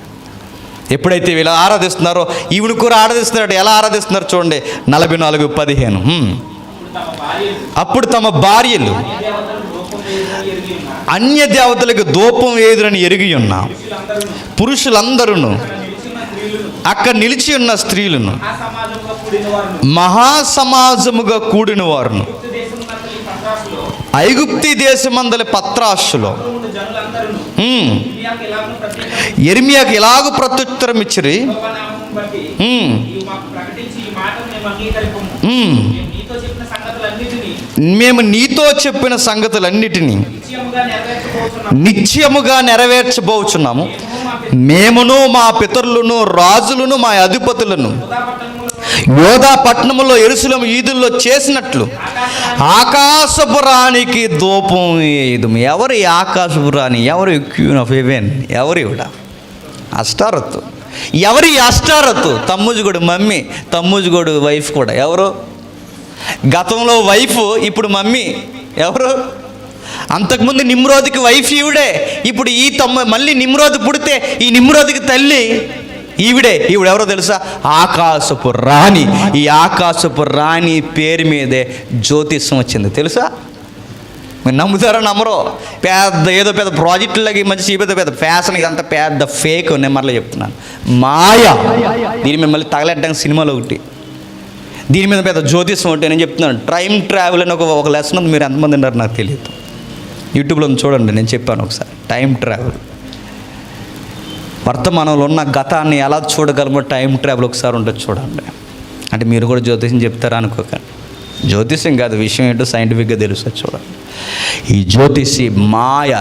ఎప్పుడైతే వీళ్ళు ఆరాధిస్తున్నారో ఈవిడ కూడా ఆరాధిస్తున్నాడు. ఎలా ఆరాధిస్తున్నారు చూడండి, 44:15. అప్పుడు తమ భార్యలు అన్య దేవతలకు ధూపం వేయుదురని ఎరిగి ఉన్న పురుషులందరూ అక్కడ నిలిచి ఉన్న స్త్రీలను మహాసమాజముగా కూడిన వారును ఐగుప్తి దేశమందలి పత్రాసులో యిర్మీయాకు ఎలాగూ ప్రత్యుత్తరం ఇచ్చిరి, మేము నీతో చెప్పిన సంగతులన్నిటినీ నిత్యముగా నెరవేర్చబోచున్నాము. మేమును మా పితరులను రాజులను మా అధిపతులను యోధా పట్టణములో యెరూషలేము వీధుల్లో చేసినట్లు ఆకాశపు రాణికి ధూపం వేయుదుము. ఎవరు ఈ ఆకాశపు రాణి? ఎవరు క్వీన్ ఆఫ్ హెవెన్? ఎవరు ఇవిడ? అష్టారతు. ఎవరు ఈ అష్టారతు? తమ్మూజుగోడు మమ్మీ, తమ్మూజుగోడు వైఫ్ కూడా. ఎవరు? గతంలో వైఫ్, ఇప్పుడు మమ్మీ. ఎవరు? అంతకుముందు నిమ్రోదికి వైఫ్ ఈవిడే, ఇప్పుడు ఈ మళ్ళీ నిమ్రోది పుడితే ఈ నిమ్రోదికి తల్లి ఈవిడే. ఈవిడెవరో తెలుసా? ఆకాశపు రాణి. ఈ ఆకాశపు రాణి పేరు మీదే జ్యోతిష్యం వచ్చింది తెలుసా? మీరు నమ్ముతారో నమ్మరో? ఏదో పెద్ద ప్రాజెక్టులకి మంచి పెద్ద ఫ్యాషన్, ఇదంతా పెద్ద ఫేక్. నేను మరలా చెప్తున్నాను, మాయా. దీని మీద మళ్ళీ తగలెట్టడానికి సినిమాలో ఒకటి, దీని మీద పెద్ద జ్యోతిష్యం ఒకటి. నేను చెప్తున్నాను, టైం ట్రావెల్ అని ఒక లెసన్ ఉంది. మీరు ఎంతమంది ఉన్నారు నాకు తెలియదు, యూట్యూబ్లో చూడండి. నేను చెప్పాను ఒకసారి, టైం ట్రావెల్. వర్తమానంలో ఉన్న గతాన్ని ఎలా చూడగలమో టైం ట్రావెల్ ఒకసారి ఉంటుంది చూడండి. అంటే మీరు కూడా జ్యోతిష్యం చెప్తారా అనుకోకండి. జ్యోతిష్యం కాదు, విషయం ఏంటో సైంటిఫిక్గా తెలుస్తుంది చూడండి. ఈ జ్యోతిషి మాయ.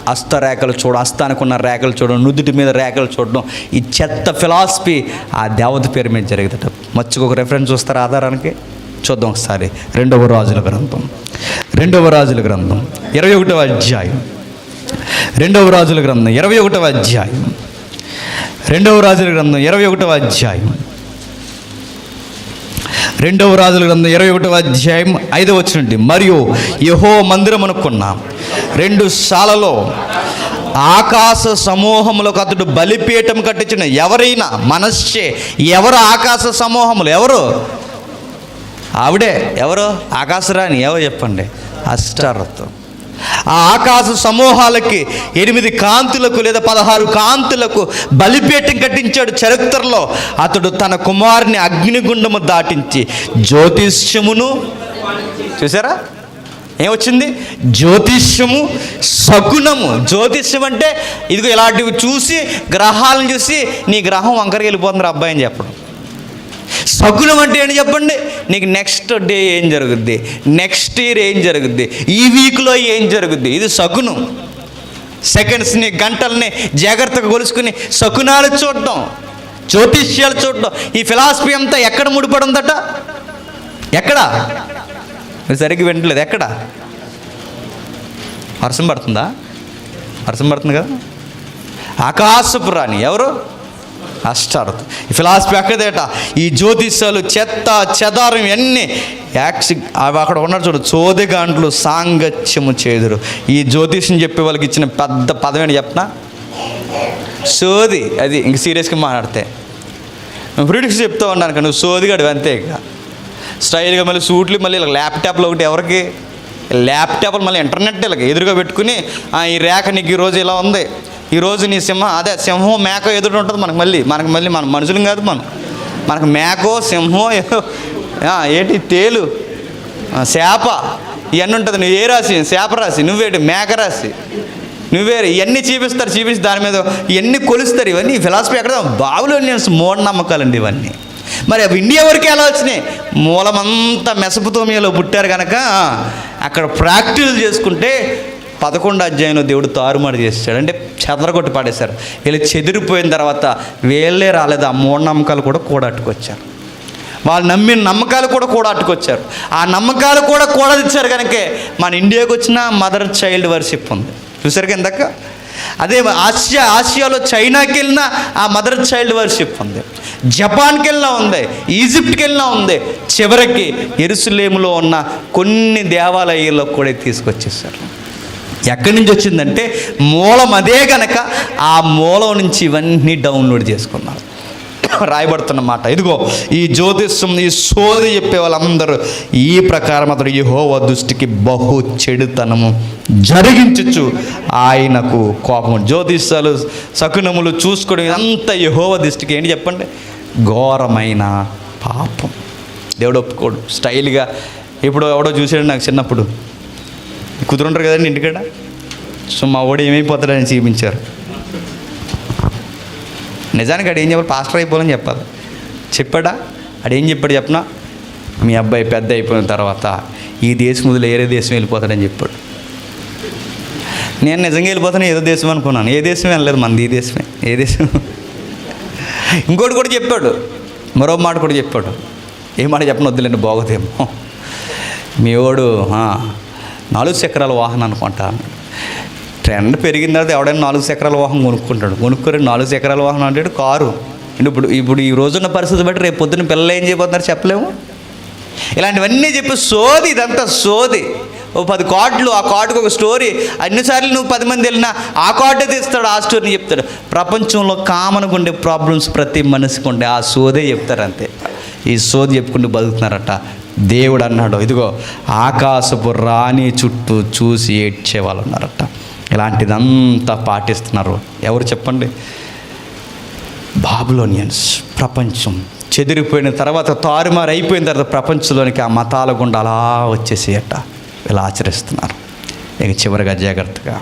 హస్తరేఖలు హస్తానికి ఉన్న రేఖలు చూడడం, నుదుటి మీద రేఖలు చూడడం, ఈ చెత్త ఫిలాసఫీ ఆ దేవత పేరు మీద జరిగేదట. మర్చిపోక రెఫరెన్స్ చూస్తారా ఆధారానికి? చూద్దాం ఒకసారి. 2వ రాజుల గ్రంథం 21వ అధ్యాయం 2వ రాజుల గ్రంథం 21వ అధ్యాయం 2వ రాజుల గ్రంథం 21వ అధ్యాయం 2వ రాజుల గ్రంథం 21వ అధ్యాయం 5వ వచనం నుండి, మరియు యెహోవా మందిరం అనుకున్న 2 శాలలో ఆకాశ సమూహములకు అతడు బలిపీఠం కట్టించిన. ఎవరైనా మనస్సే. ఎవరు ఆకాశ సమూహములు? ఎవరు? ఆవిడే. ఎవరు? ఆకాశరాణి. ఎవరు చెప్పండి? అష్టారతు. ఆ ఆకాశ సమూహాలకి 8 కాంతులకు లేదా 16 కాంతులకు బలిపీఠం కట్టించాడు. చరిత్రలో అతడు తన కుమారుని అగ్నిగుండము దాటించి జ్యోతిష్యమును చూసారా? ఏమొచ్చింది? జ్యోతిష్యము, శకునము. జ్యోతిష్యం అంటే ఇదిగో ఇలాంటివి చూసి, గ్రహాలను చూసి నీ గ్రహం వంకరకి వెళ్ళిపోతుంది అబ్బాయి అని చెప్పడం. శకునం అంటే ఏంటి చెప్పండి? నీకు నెక్స్ట్ డే ఏం జరుగుద్ది, నెక్స్ట్ ఇయర్ ఏం జరుగుద్ది, ఈ వీక్లో ఏం జరుగుద్ది. ఇది శకునం. సెకండ్స్ని గంటల్ని జాగ్రత్తగా కొలుసుకుని శకునాలు చూడటం. జ్యోతిష్యాలు చూడటం, ఈ ఫిలాసఫీ అంతా ఎక్కడ ముడిపడి ఉందట? ఎక్కడ? మీరు సరిగ్గా వినట్లేదు. ఎక్కడ? వర్షం పడుతుందా? వర్షం పడుతుంది కదా. ఆకాశపు రాణి ఎవరు? అష్టారతు. ఈ ఫిలాసఫీ ఎక్కడేట? ఈ జ్యోతిష్యాలు చెత్త చెదారం ఇవన్నీ అవి అక్కడ ఉన్నాడు చూడు, చోదెగాండ్లు సాంగత్యము చేదురు. ఈ జ్యోతిష్యం చెప్పే వాళ్ళకి ఇచ్చిన పెద్ద పదం ఏంటి చెప్పనా? సోది. అది ఇంక సీరియస్గా మాట్లాడితే ప్రిడిక్స్ చెప్తూ ఉన్నాను కదా, నువ్వు సోదిగాడు అంతే. ఇక స్టైల్గా మళ్ళీ సూట్లు, మళ్ళీ ఇలా ల్యాప్టాప్లో ఒకటి ఎవరికి ల్యాప్టాప్లు, మళ్ళీ ఇంటర్నెట్ ఇలా ఎదురుగా పెట్టుకుని ఈ రేఖ నీకు ఈరోజు ఇలా ఉంది, ఈరోజు నీ సింహం, అదే సింహం మేకో ఎదురు ఉంటుంది మనకు. మళ్ళీ మన మనుషులం కాదు, మనకు మేకో సింహం ఏంటి తేలు చేప ఇవన్నీ ఉంటుంది. నువ్వు ఏ రాశి? చేప రాశి. నువ్వేంటి? మేక రాశి. నువ్వేరు. ఇవన్నీ చూపిస్తారు దాని మీద ఇవన్నీ కొలుస్తారు. ఇవన్నీ ఫిలాసఫీ ఎక్కడ? బావులో మూఢనమ్మకాలండి ఇవన్నీ. మరి అవి ఇండియా వరకు ఎలా వచ్చినాయి? మూలమంతా మెసపుతోమియాలో పుట్టారు కనుక అక్కడ ప్రాక్టీస్ చేసుకుంటే 11వ అధ్యాయంలో దేవుడు తారుమారు చేశాడు. అంటే చెదరగొట్టి పాడేశారు. వీళ్ళు చెదిరిపోయిన తర్వాత వీళ్ళే రాలేదు, ఆ మూఢనమ్మకాలు కూడా కూడట్టుకొచ్చారు. వాళ్ళు నమ్మిన నమ్మకాలు కూడా కూడట్టుకొచ్చారు. ఆ నమ్మకాలు కూడా కూడదిచ్చారు కనుకే మన ఇండియాకి వచ్చిన మదర్ చైల్డ్ వర్షిప్ ఉంది. చూసారు కిందక. అదే ఆసియాలో చైనాకి వెళ్ళినా ఆ మదర్ చైల్డ్ వర్షిప్ ఉంది. జపాన్కి వెళ్ళినా ఉంది, ఈజిప్ట్కి వెళ్ళినా ఉంది. చివరికి యెరూషలేములో ఉన్న కొన్ని దేవాలయాల్లో కూడా తీసుకొచ్చేసారు. ఎక్కడి నుంచి వచ్చిందంటే మూలం అదే కనుక ఆ మూలం నుంచి ఇవన్నీ డౌన్లోడ్ చేసుకున్నారు. రాయబడుతున్న మాట ఇదిగో, ఈ జ్యోతిష్యం, ఈ సోది చెప్పే వాళ్ళందరూ ఈ ప్రకారం అతడు యెహోవా దృష్టికి బహు చెడుతనము జరిగించచ్చు ఆయనకు కోపం. జ్యోతిష్యాలు శకునములు చూసుకోవడం ఇదంతా యెహోవా దృష్టికి ఏంటి చెప్పండి? ఘోరమైన పాపం. దేవుడు ఒప్పుకోడు. స్టైల్గా ఇప్పుడు ఎవడో చూసాడు నాకు చిన్నప్పుడు, కుదురుంటారు కదండి ఇంటికాడ. సో మా వాడు ఏమైపోతాడని చూపించారు. నిజానికి ఆడు ఏం చెప్పాలి? పాస్టర్ అయిపోవాలని చెప్పాలి. చెప్పాడా? ఆడేం చెప్పాడు చెప్పనా? మీ అబ్బాయి పెద్ద అయిపోయిన తర్వాత ఈ దేశం వదిలి వేరే దేశం వెళ్ళిపోతాడని చెప్పాడు. నేను నిజంగా వెళ్ళిపోతాను ఏదో దేశం అనుకున్నాను. ఏ దేశం వెళ్ళలేదు, మనది ఈ దేశమే. ఏ దేశం? ఇంకోటి కూడా చెప్పాడు, మరో మాట కూడా చెప్పాడు. ఏ మాట చెప్పను వద్దులేండి, బాగోదేమో. మీ వాడు 4 చక్రాల వాహనం అనుకుంటా. ట్రెండ్ పెరిగిన తర్వాత ఎవడైనా 4 చక్రాల వాహనం కొనుక్కుంటాడు. కొనుక్కొని 4 చక్రాల వాహనం అంటే కారు. ఇప్పుడు ఈ రోజున్న పరిస్థితి బట్టి రేపు పొద్దున్న పిల్లలు ఏం చేయబోతున్నారు చెప్పలేము. ఇలాంటివన్నీ చెప్పి సోది, ఇదంతా సోది. ఓ 10 కార్డులు, ఆ కార్డుకు ఒక స్టోరీ. అన్నిసార్లు నువ్వు 10 మంది వెళ్ళినా ఆ కార్డే తీస్తాడు, ఆ స్టోరీని చెప్తాడు. ప్రపంచంలో కామన్గా ఉండే ప్రాబ్లమ్స్ ప్రతి మనిషికి ఉండే ఆ సోదే చెప్తారు అంతే. ఈ సోది చెప్పుకుంటూ బతుకుతున్నారట. దేవుడు అన్నాడు, ఇదిగో ఆకాశపు రాణి చుట్టూ చూసి ఏడ్చే వాళ్ళు ఉన్నారట. ఇలాంటిదంతా పాటిస్తున్నారు. ఎవరు చెప్పండి? బాబిలోనియన్స్. ప్రపంచం చెదిరిపోయిన తర్వాత, తారుమారు అయిపోయిన తర్వాత ప్రపంచంలోనికి ఆ మతాల గుండా అలా వచ్చేసేయట. ఇలా ఆచరిస్తున్నారు. ఇక చివరిగా జాగ్రత్తగా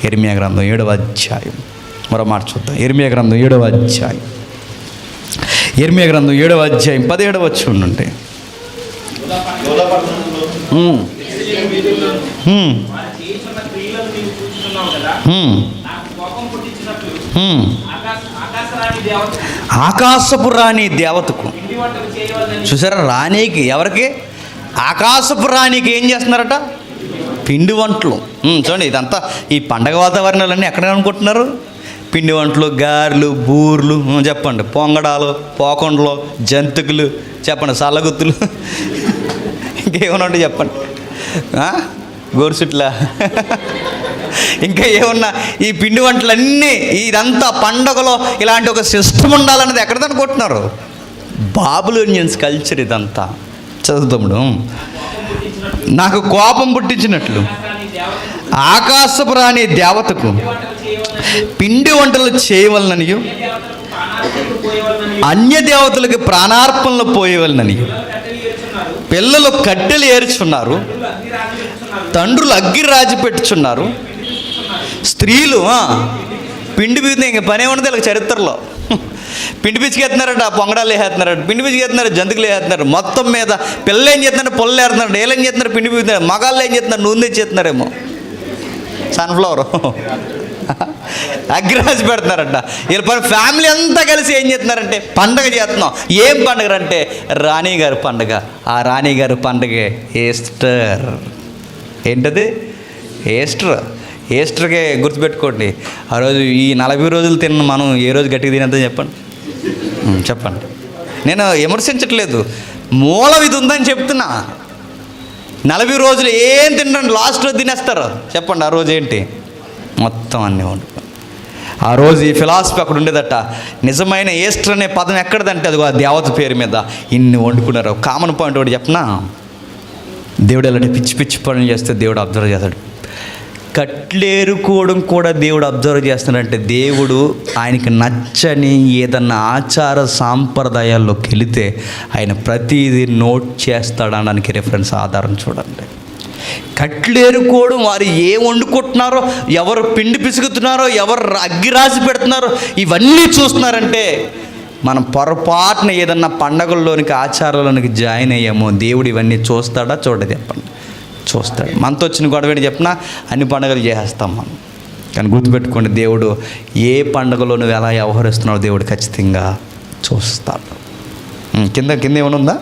ఇర్మియా గ్రంథం 7వ అధ్యాయం మరో మాట చూద్దాం. ఇర్మియా గ్రంథం 7వ అధ్యాయం, ఇర్మియా గ్రంథం 7వ అధ్యాయం 17వ వచనం నుండి. ఆకాశపు రాణి దేవతకు. చూసారా? రాణికి, ఎవరికి? ఆకాశపు రాణికి ఏం చేస్తున్నారట? పిండి వంటలు. చూడండి, ఇదంతా ఈ పండగ వాతావరణాలన్నీ ఎక్కడ అనుకుంటున్నారు? పిండి వంటలు, గారెలు, బూర్లు, చెప్పండి, పొంగడాలు, పోకొండలు, జంతికలు, చెప్పండి, సల్లగుత్తులు, ఇంకేమన్నా ఉంటే చెప్పండి, గోరుసుట్లా, ఇంకా ఏమన్నా ఈ పిండి వంటలన్నీ. ఇదంతా పండగలో ఇలాంటి ఒక సిస్టమ్ ఉండాలన్నది ఎక్కడ అనుకుంటున్నారు? బాబిలోనియన్స్ కల్చర్ ఇదంతా. చదువుతాముడు, నాకు కోపం పుట్టించినట్లు ఆకాశపు రాణి దేవతకు పిండి వంటలు చేయవలననియు అన్య దేవతలకు ప్రాణార్పణలు పోయేవలనని పిల్లలు కట్టెలు ఏర్చున్నారు, తండ్రులు అగ్గి రాజి పెట్టుచున్నారు, స్త్రీలు పిండి పిచ్చితే ఇంక పనే ఉండదు వీళ్ళకి చరిత్రలో. పిండి పిచ్చికెత్తున్నారట, పొంగడాలు వేసేస్తున్నారట, పిండి పిచ్చికెత్తున్నారు, జంతుకులు వేసేస్తున్నారు. మొత్తం మీద పిల్లలు ఏం చేస్తున్నారు? పొల్లలు వేస్తున్నారు. ఏళ్ళు ఏం చేస్తున్నారు? పిండి పిచ్చుతున్నారు. మగాళ్ళు ఏం చేస్తున్నారు? నూనె తెచ్చేస్తున్నారేమో, సన్ఫ్లవర్. అగ్గిరాజు పెడుతున్నారంట. వీళ్ళ ఫ్యామిలీ అంతా కలిసి ఏం చేస్తున్నారంటే పండగ చేస్తున్నాం. ఏం పండుగ అంటే రాణిగారి పండుగ. ఆ రాణిగారి పండుగే ఈస్టర్. ఏంటది? ఈస్టర్కే గుర్తుపెట్టుకోండి. ఆ రోజు ఈ 40 రోజులు తిన్న మనం ఏ రోజు గట్టిగా తినేద్దాం చెప్పండి. నేను విమర్శించట్లేదు, మూలం ఇది ఉందని చెప్తున్నా. 40 రోజులు ఏం తింటారు, లాస్ట్ రోజు తినేస్తారు. చెప్పండి ఆ రోజు ఏంటి? మొత్తం అన్నీ వండుకొని. ఆ రోజు ఈ ఫిలాసఫీ అక్కడ ఉండేదట. నిజమైన ఈస్టర్ అనే పదం ఎక్కడదంటే అది ఆ దేవత పేరు మీద ఇన్ని వండుకున్నారు. కామన్ పాయింట్ ఒకటి చెప్పనా, దేవుడు అలాంటి పిచ్చి పనులు చేస్తే దేవుడు అబ్జర్వ్ చేస్తాడు. కట్లేరుకోవడం కూడా దేవుడు అబ్జర్వ్ చేస్తున్నాడంటే దేవుడు ఆయనకి నచ్చని ఏదన్నా ఆచార సాంప్రదాయాల్లోకి వెళితే ఆయన ప్రతిదీ నోట్ చేస్తాడనడానికి రిఫరెన్స్ ఆధారం చూడండి. కట్లేరుకోవడం, వారు ఏం వండుకుంటున్నారో, ఎవరు పిండి పిసుకుతున్నారో, ఎవరు అగ్గి రాసి పెడుతున్నారో, ఇవన్నీ చూస్తున్నారంటే మనం పొరపాటున ఏదన్నా పండగల్లోనికి ఆచారాల్లోనికి జాయిన్ అయ్యామో దేవుడు ఇవన్నీ చూస్తాడా చూడదు? చెప్పండి, చూస్తాడు. మనతో వచ్చిన గొడవని చెప్పినా అన్ని పండుగలు చేసేస్తాం మనం. కానీ గుర్తుపెట్టుకోండి, దేవుడు ఏ పండుగలో నువ్వు ఎలా వ్యవహరిస్తున్నావు దేవుడు ఖచ్చితంగా చూస్తాడు. కింద ఏమైనా ఉందా?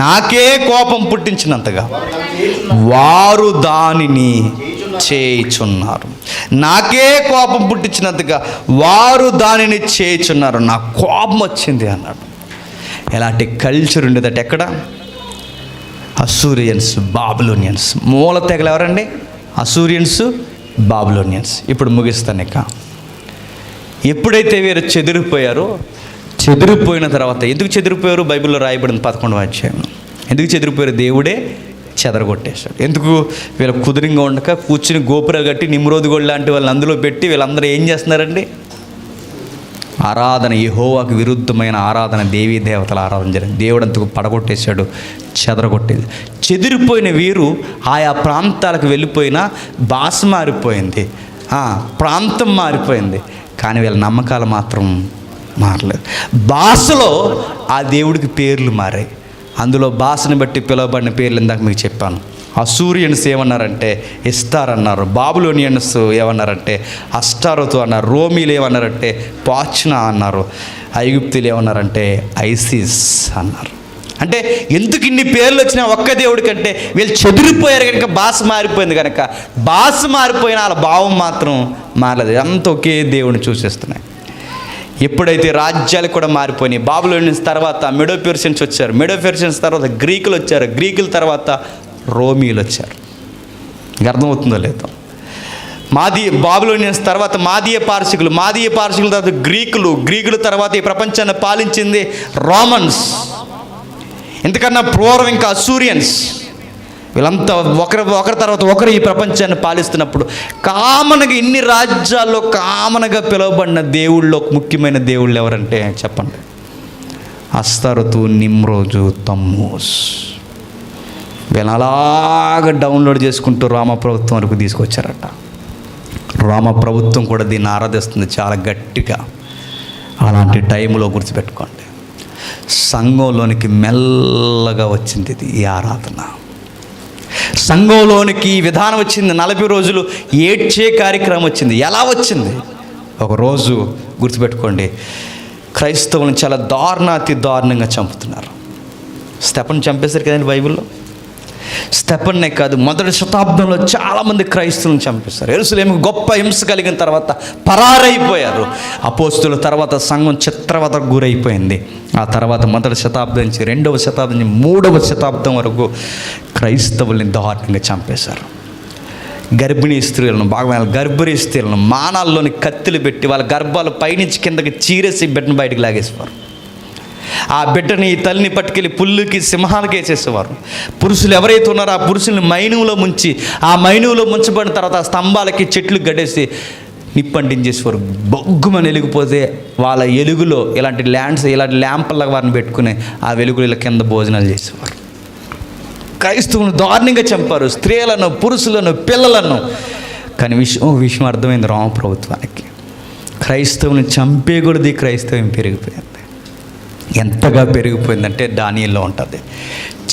నాకే కోపం పుట్టించినంతగా వారు దానిని చేయుచున్నారు. నాకే కోపం పుట్టించినంతగా వారు దానిని చేయుచున్నారు. నా కోపం వచ్చింది అన్నాడు. ఎలాంటి కల్చర్ ఉండేదట ఎక్కడ? అసూరియన్స్, బాబులోనియన్స్. మూల తెగలు ఎవరండి? అసూరియన్స్, బాబులోనియన్స్. ఇప్పుడు ముగిస్తాను. ఇక ఎప్పుడైతే వీరు చెదిరిపోయారో, చెదిరిపోయిన తర్వాత ఎందుకు చెదిరిపోయారు? బైబిల్లో రాయబడింది 11వ అధ్యాయం. ఎందుకు చెదిరిపోయారు? దేవుడే చెదరగొట్టేశాడు. ఎందుకు? వీళ్ళ కుదురుగా ఉండక కూర్చుని గోపురాలు కట్టి నిమ్రోదుగోళ్ళు లాంటి వాళ్ళని అందులో పెట్టి వీళ్ళందరూ ఏం చేస్తున్నారండి? ఆరాధన, యెహోవాకు విరుద్ధమైన ఆరాధన, దేవీ దేవతల ఆరాధన జరిగింది. దేవుడు అంతకు పడగొట్టేశాడు, చెదరగొట్టేది. చెదిరిపోయిన వీరు ఆయా ప్రాంతాలకు వెళ్ళిపోయినా భాష మారిపోయింది, ప్రాంతం మారిపోయింది, కానీ వీళ్ళ నమ్మకాలు మాత్రం మారలేదు. భాషలో ఆ దేవుడికి పేర్లు మారాయి. అందులో భాషను బట్టి పిలువబడిన పేర్లు ఇందాక మీకు చెప్పాను. అసూరియన్స్ ఏమన్నారంటే ఇస్తార్ అన్నారు. బాబులోనియన్స్ ఏమన్నారంటే అష్టారోతు అన్నారు. రోమీలు ఏమన్నారంటే పాచ్నా అన్నారు. ఐగుప్తులు ఏమన్నారంటే ఐసిస్ అన్నారు. అంటే ఎందుకు ఇన్ని పేర్లు వచ్చినా ఒక్క దేవుడి కంటే వీళ్ళు చెదిరిపోయారు కనుక భాష మారిపోయింది. కనుక భాష మారిపోయిన వాళ్ళ భావం మాత్రం మారలేదు. అంత ఒకే దేవుడిని చూసేస్తున్నాయి. ఎప్పుడైతే రాజ్యాలు కూడా మారిపోయినాయి. బాబులోనియన్స్ తర్వాత మెడో పెర్షియన్స్ వచ్చారు. మెడో పెర్షియన్స్ తర్వాత గ్రీకులు వచ్చారు. గ్రీకుల తర్వాత రోమీలు వచ్చారు. ఇంకా అర్థమవుతుందో లేదో? బాబులోనియన్స్ తర్వాత మాదీయ పార్శికులు తర్వాత గ్రీకుల తర్వాత ఈ ప్రపంచాన్ని పాలించింది రోమన్స్. ఇంతకన్నా పూర్వం ఇంకా అసూరియన్స్. వీళ్ళంతా ఒకరి తర్వాత ఒకరు ఈ ప్రపంచాన్ని పాలిస్తున్నప్పుడు కామన్గా ఇన్ని రాజ్యాల్లో కామన్గా పిలువబడిన దేవుళ్ళు, ముఖ్యమైన దేవుళ్ళు ఎవరంటే చెప్పండి? అస్తారోతు, నిమ్రోజు, తమ్మూస్. వీళ్ళని అలాగ డౌన్లోడ్ చేసుకుంటూ రామ ప్రభుత్వం వరకు తీసుకొచ్చారట. రామ ప్రభుత్వం కూడా దీన్ని ఆరాధిస్తుంది చాలా గట్టిగా. అలాంటి టైంలో గుర్తుపెట్టుకోండి, సంఘంలోనికి మెల్లగా వచ్చింది ఇది, ఈ ఆరాధన. సంఘంలోనికి ఈ విధానం వచ్చింది. 40 రోజులు ఏడ్చే కార్యక్రమం వచ్చింది. ఎలా వచ్చింది? ఒకరోజు గుర్తుపెట్టుకోండి, క్రైస్తవులను చాలా అతి దారుణంగా చంపుతున్నారు. స్టెఫన్ చంపేశారు కదండి బైబిల్లో. స్టెఫన్నే కాదు, మొదటి శతాబ్దంలో చాలామంది క్రైస్తవులను చంపేశారు. యెరూషలేముకు గొప్ప హింస కలిగిన తర్వాత పరారైపోయారు. అపోస్తుల తర్వాత సంఘం చిత్రవదకు గురైపోయింది. ఆ తర్వాత మొదటి శతాబ్దం నుంచి 2వ శతాబ్దం నుంచి 3వ శతాబ్దం వరకు క్రైస్తవుల్ని దారుణంగా చంపేశారు. గర్భిణీ స్త్రీలను, గర్భిణీ స్త్రీలను మానాల్లోని కత్తులు పెట్టి వాళ్ళ గర్భాలు పైనుంచి కిందకి చీరేసి బిడ్డను బయటకు లాగేసేవారు. ఆ బిడ్డని, తల్లిని పట్టుకెళ్ళి పుల్లుకి, సింహాలకి వేసేసేవారు. పురుషులు ఎవరైతే ఉన్నారో ఆ పురుషుల్ని మైనువులో ముంచి, ఆ మైనువులో ముంచబడిన తర్వాత ఆ స్తంభాలకి చెట్లు గడ్డేసి నిప్పంటించేసేవారు. బొగ్గుమని వెలిగిపోతే వాళ్ళ ఎలుగులో ఇలాంటి ల్యాంపుల్లా వారిని పెట్టుకుని ఆ వెలుగుల కింద భోజనాలు చేసేవారు. క్రైస్తవులను దారుణంగా చంపారు, స్త్రీలను, పురుషులను, పిల్లలను. కానీ విషయం అర్థమైంది రామ ప్రభుత్వానికి. క్రైస్తవుని చంపేకూడదు, క్రైస్తవం పెరిగిపోయింది. ఎంతగా పెరిగిపోయిందంటే దానిలో ఉంటుంది,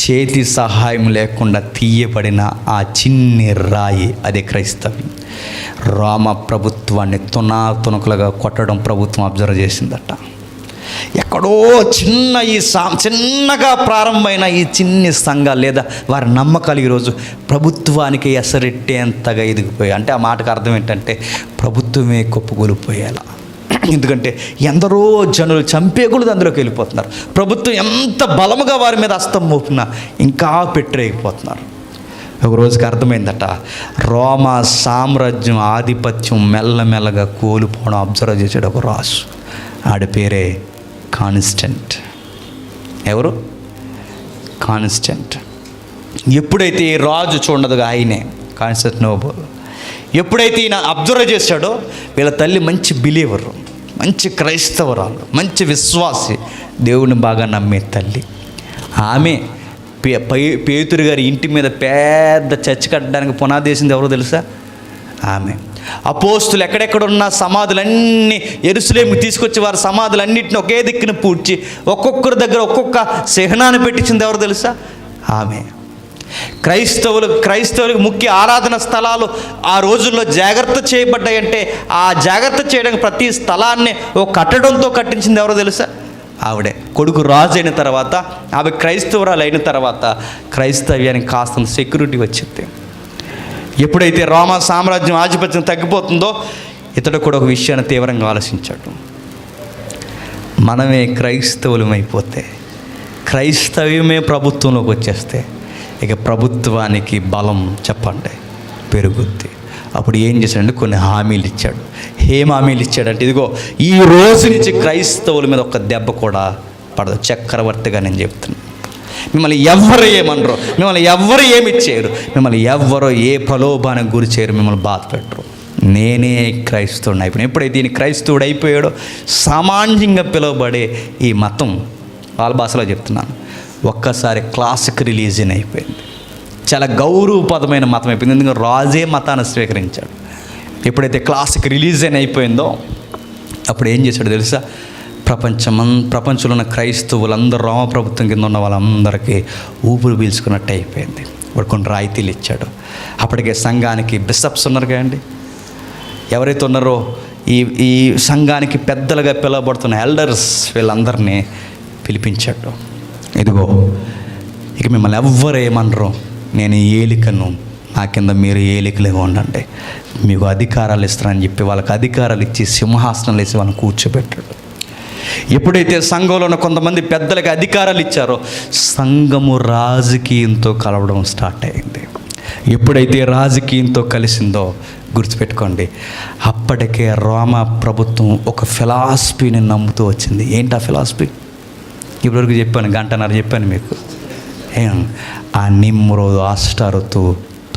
చేతి సహాయం లేకుండా తీయబడిన ఆ చిన్ని రాయి అదే క్రైస్తవ్యం. రోమ ప్రభుత్వాన్ని తునకలుగా కొట్టడం ప్రభుత్వం అబ్జర్వ్ చేసిందట. ఎక్కడో చిన్నగా ప్రారంభమైన ఈ చిన్ని సంఘాలు లేదా వారి నమ్మకాలు ఈరోజు ప్రభుత్వానికి ఎసరెట్టేంతగా ఎదిగిపోయాయి. అంటే ఆ మాటకు అర్థం ఏంటంటే ప్రభుత్వమే కుప్పగొలిపోయేలా. ఎందుకంటే ఎందరో జనులు చంపేకులు అందులోకి వెళ్ళిపోతున్నారు. ప్రభుత్వం ఎంత బలముగా వారి మీద హస్తం మోపినా ఇంకా పెట్టరేగిపోతున్నారు. ఒక రోజుకి అర్థమైందట, రోమా సామ్రాజ్యం ఆధిపత్యం మెల్లమెల్లగా కోల్పోవడం అబ్జర్వ్ చేసాడు ఒక రాజు. ఆడి పేరే కాన్స్టెంట్. ఎవరు? కాన్స్టెంట్. ఎప్పుడైతే ఈ రాజు చూడదుగా ఆయనే కాన్స్టెంటినోపుల్, ఎప్పుడైతే ఈయన అబ్జర్వ్ చేశాడో వీళ్ళ తల్లి మంచి బిలీవరు, మంచి క్రైస్తవరాలు, మంచి విశ్వాసి, దేవుని బాగా నమ్మే తల్లి. ఆమె పేతురు గారి ఇంటి మీద పెద్ద చర్చ్ కట్టడానికి పునాది వేసింది ఎవరో తెలుసా? ఆమె. అపోస్తులు ఎక్కడెక్కడున్న సమాధులన్నీ యెరూషలేముకి తీసుకొచ్చి వారి సమాధులన్నింటిని ఒకే దిక్కున పూడ్చి ఒక్కొక్కరి దగ్గర ఒక్కొక్క చిహ్నాన్ని పెట్టించింది ఎవరు తెలుసా? ఆమె. క్రైస్తవులకు ముఖ్య ఆరాధన స్థలాలు ఆ రోజుల్లో జాగ్రత్త చేయబడ్డాయంటే ఆ జాగ్రత్త చేయడానికి ప్రతి స్థలాన్ని ఒక కట్టడంతో కట్టించింది ఎవరో తెలుసా? ఆవిడే. కొడుకు రాజు అయిన తర్వాత, ఆమె క్రైస్తవురాలు అయిన తర్వాత క్రైస్తవ్యానికి కాస్తంత సెక్యూరిటీ వచ్చింది. ఎప్పుడైతే రోమా సామ్రాజ్యం ఆధిపత్యం తగ్గిపోతుందో ఇతడు కూడా ఒక విషయాన్ని తీవ్రంగా ఆలోచించాడు. మనమే క్రైస్తవులమైపోతే, క్రైస్తవ్యమే ప్రభుత్వంలోకి వచ్చేస్తే ఇక ప్రభుత్వానికి బలం చెప్పండి పెరుగుద్ది. అప్పుడు ఏం చేశాడంటే కొన్ని హామీలు ఇచ్చాడు. ఏం హామీలు ఇచ్చాడంటే, ఇదిగో ఈ రోజు నుంచి క్రైస్తవుల మీద ఒక దెబ్బ కూడా పడదు. చక్రవర్తిగా నేను చెప్తున్నాను, మిమ్మల్ని ఎవ్వరు ఏమనరు, మిమ్మల్ని ఎవ్వరు ఏమి చేయరు, మిమ్మల్ని ఎవ్వరో ఏ ప్రలోభానికి గురి చేయరు, మిమ్మల్ని బాధ పెట్టరు. నేనే క్రైస్తవుడు అయిపోయాను. ఎప్పుడైతే ఈయన క్రైస్తవుడు అయిపోయాడో సామాన్యంగా పిలువబడే ఈ మతం, వాళ్ళ భాషలో చెప్తున్నాను, ఒక్కసారి క్లాసిక్ రిలీజియన్ అయిపోయింది. చాలా గౌరవపదమైన మతం అయిపోయింది. ఎందుకంటే రాజే మతాన్ని స్వీకరించాడు. ఎప్పుడైతే క్లాసిక్ రిలీజియన్ అయిపోయిందో అప్పుడు ఏం చేశాడు తెలుసా? ప్రపంచంలో ఉన్న క్రైస్తవులందరూ రోమ ప్రభుత్వం కింద ఉన్న వాళ్ళందరికీ ఊపిరి పీల్చుకున్నట్టు అయిపోయింది. వాడు కొన్ని రాయితీలు ఇచ్చాడు. అప్పటికే సంఘానికి బిషప్స్ ఉన్నారు కదండి, ఎవరైతే ఉన్నారో ఈ సంఘానికి పెద్దలుగా పిలువబడుతున్న ఎల్డర్స్, వీళ్ళందరినీ పిలిపించాడు. ఇదిగో ఇక మిమ్మల్ని ఎవ్వరు ఏమనరు, నేను ఏలికను, నా కింద మీరు ఏలికలుగా ఉండండి, మీకు అధికారాలు ఇస్తారని చెప్పి వాళ్ళకి అధికారాలు ఇచ్చి సింహాసనాలు వేసి వాళ్ళని కూర్చోబెట్టాడు. ఎప్పుడైతే సంఘంలో ఉన్న కొంతమంది పెద్దలకి అధికారాలు ఇచ్చారో సంఘము రాజకీయంతో కలవడం స్టార్ట్ అయింది. ఎప్పుడైతే రాజకీయంతో కలిసిందో గుర్తుపెట్టుకోండి, అప్పటికే రోమా ప్రభుత్వం ఒక ఫిలాసఫీని నమ్ముతూ వచ్చింది. ఏంటి ఆ ఫిలాసఫీ? ఇప్పటివరకు చెప్పాను, గంటన్నర చెప్పాను మీకు. ఆ నిమ్రోదు, అష్టారోతు,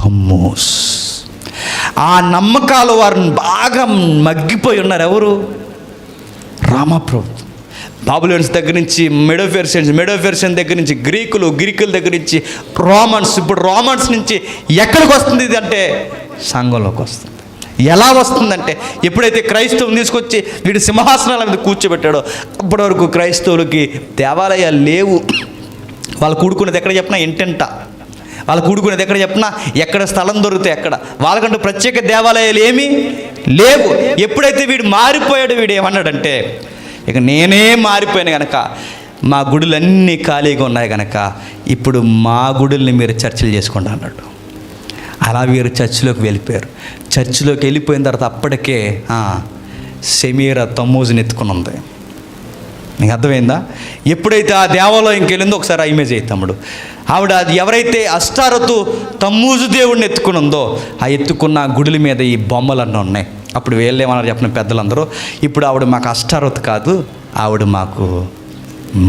తమ్మూస్, ఆ నమ్మకాలు వారిని బాగా మగ్గిపోయి ఉన్నారు. ఎవరు? రోమా ప్రభుత్వం. బాబులోన్స్ దగ్గర నుంచి మెడోఫెర్షియన్ దగ్గర నుంచి గ్రీకుల దగ్గర నుంచి రోమన్స్. ఇప్పుడు రోమన్స్ నుంచి ఎక్కడికి వస్తుంది ఇది అంటే సంఘంలోకి వస్తుంది. ఎలా వస్తుందంటే, ఎప్పుడైతే క్రైస్తవుని తీసుకొచ్చి వీడు సింహాసనాల మీద కూర్చోబెట్టాడో అప్పటి వరకు క్రైస్తవులకి దేవాలయాలు లేవు. వాళ్ళు కూడుకునేది ఎక్కడ చెప్పినా ఇంటెంట, వాళ్ళు కూడుకునేది ఎక్కడ చెప్పినా ఎక్కడ స్థలం దొరికితే ఎక్కడ, వాళ్ళకంటూ ప్రత్యేక దేవాలయాలు ఏమీ లేవు. ఎప్పుడైతే వీడు మారిపోయాడు, వీడు ఏమన్నాడంటే, ఇక నేనే మారిపోయాను కనుక మా గుడులన్నీ ఖాళీగా ఉన్నాయి కనుక ఇప్పుడు మా గుడుల్ని మీరు చర్చలు చేసుకోండి అన్నాడు. అలా వీరు చర్చిలోకి వెళ్ళిపోయారు. చర్చిలోకి వెళ్ళిపోయిన తర్వాత అప్పటికే సెమీరా తమ్మూజుని ఎత్తుకుని ఉంది. నీకు అర్థమైందా? ఎప్పుడైతే ఆ దేవాలయంకి వెళ్ళిందో ఒకసారి ఆ ఇమేజ్ అయ్యి తమ్ముడు, ఆవిడ అది ఎవరైతే అష్టారతు తమ్మూజు దేవుడిని ఎత్తుకుని ఉందో ఆ ఎత్తుకున్న గుడుల మీద ఈ బొమ్మలన్నీ ఉన్నాయి. అప్పుడు వీళ్ళేమన్నారు చెప్పిన పెద్దలందరూ, ఇప్పుడు ఆవిడ మాకు అష్టారతు కాదు, ఆవిడ మాకు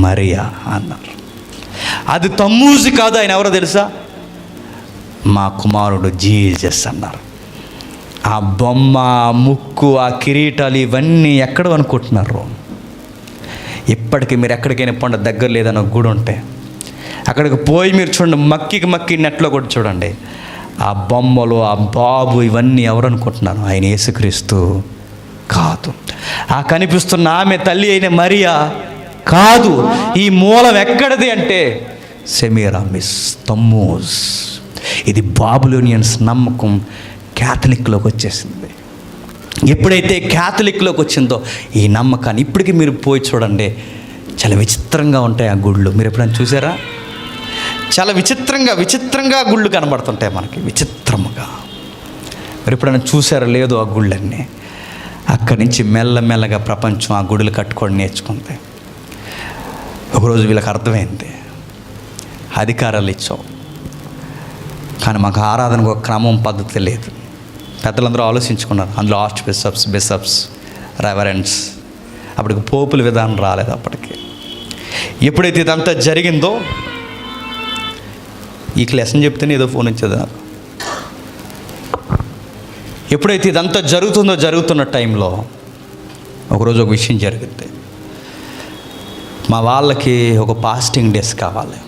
మరియా అన్నారు. అది తమ్మూజు కాదు, ఆయన ఎవరో తెలుసా? మా కుమారుడు జీసస్ అన్నారు. ఆ బొమ్మ, ఆ ముక్కు, ఆ కిరీటాలు ఇవన్నీ ఎక్కడ అనుకుంటున్నారు? ఇప్పటికీ మీరు ఎక్కడికైనా పండు దగ్గర లేదని ఒక గుడి ఉంటే అక్కడికి పోయి మీరు చూడండి, మక్కి నెట్లో కూడా చూడండి. ఆ బొమ్మలు, ఆ బాబు ఇవన్నీ ఎవరు అనుకుంటున్నారు? ఆయన యేసుక్రీస్తు కాదు. ఆ కనిపిస్తున్న ఆమె తల్లి అయిన మరియా కాదు. ఈ మూలం ఎక్కడిది అంటే సెమీరామిస్, తమ్మూజ్. ఇది బాబిలోనియన్స్ నమ్మకం క్యాథలిక్లోకి వచ్చేసింది. ఎప్పుడైతే క్యాథలిక్లోకి వచ్చిందో ఈ నమ్మకాన్ని, ఇప్పటికీ మీరు పోయి చూడండి, చాలా విచిత్రంగా ఉంటాయి ఆ గుళ్ళు. మీరు ఎప్పుడైనా చూసారా? చాలా విచిత్రంగా గుళ్ళు కనబడుతుంటాయి మనకి, విచిత్రముగా. మీరు ఎప్పుడైనా చూసారో లేదో ఆ గుళ్ళన్నీ? అక్కడి నుంచి మెల్లమెల్లగా ప్రపంచం ఆ గుడులు కట్టుకోవడం నేర్చుకుంది. ఒకరోజు వీళ్ళకి అర్థమైంది, అధికారాలు ఇచ్చాం కానీ మాకు ఆరాధనకు ఒక క్రమం పద్ధతి లేదు. పెద్దలందరూ ఆలోచించుకున్నారు. అందులో ఆర్చ్ బిషప్స్, రెవరెండ్స్, అప్పటికి పోపుల విధానం రాలేదు అప్పటికి. ఎప్పుడైతే ఇదంతా జరిగిందో, ఈ లెసన్ చెప్తేనే ఏదో ఫోన్ వచ్చేది నాకు. ఎప్పుడైతే ఇదంతా జరుగుతున్న టైంలో ఒకరోజు ఒక విషయం జరిగింది. మా వాళ్ళకి ఒక ఫాస్టింగ్ డేస్ కావాలి.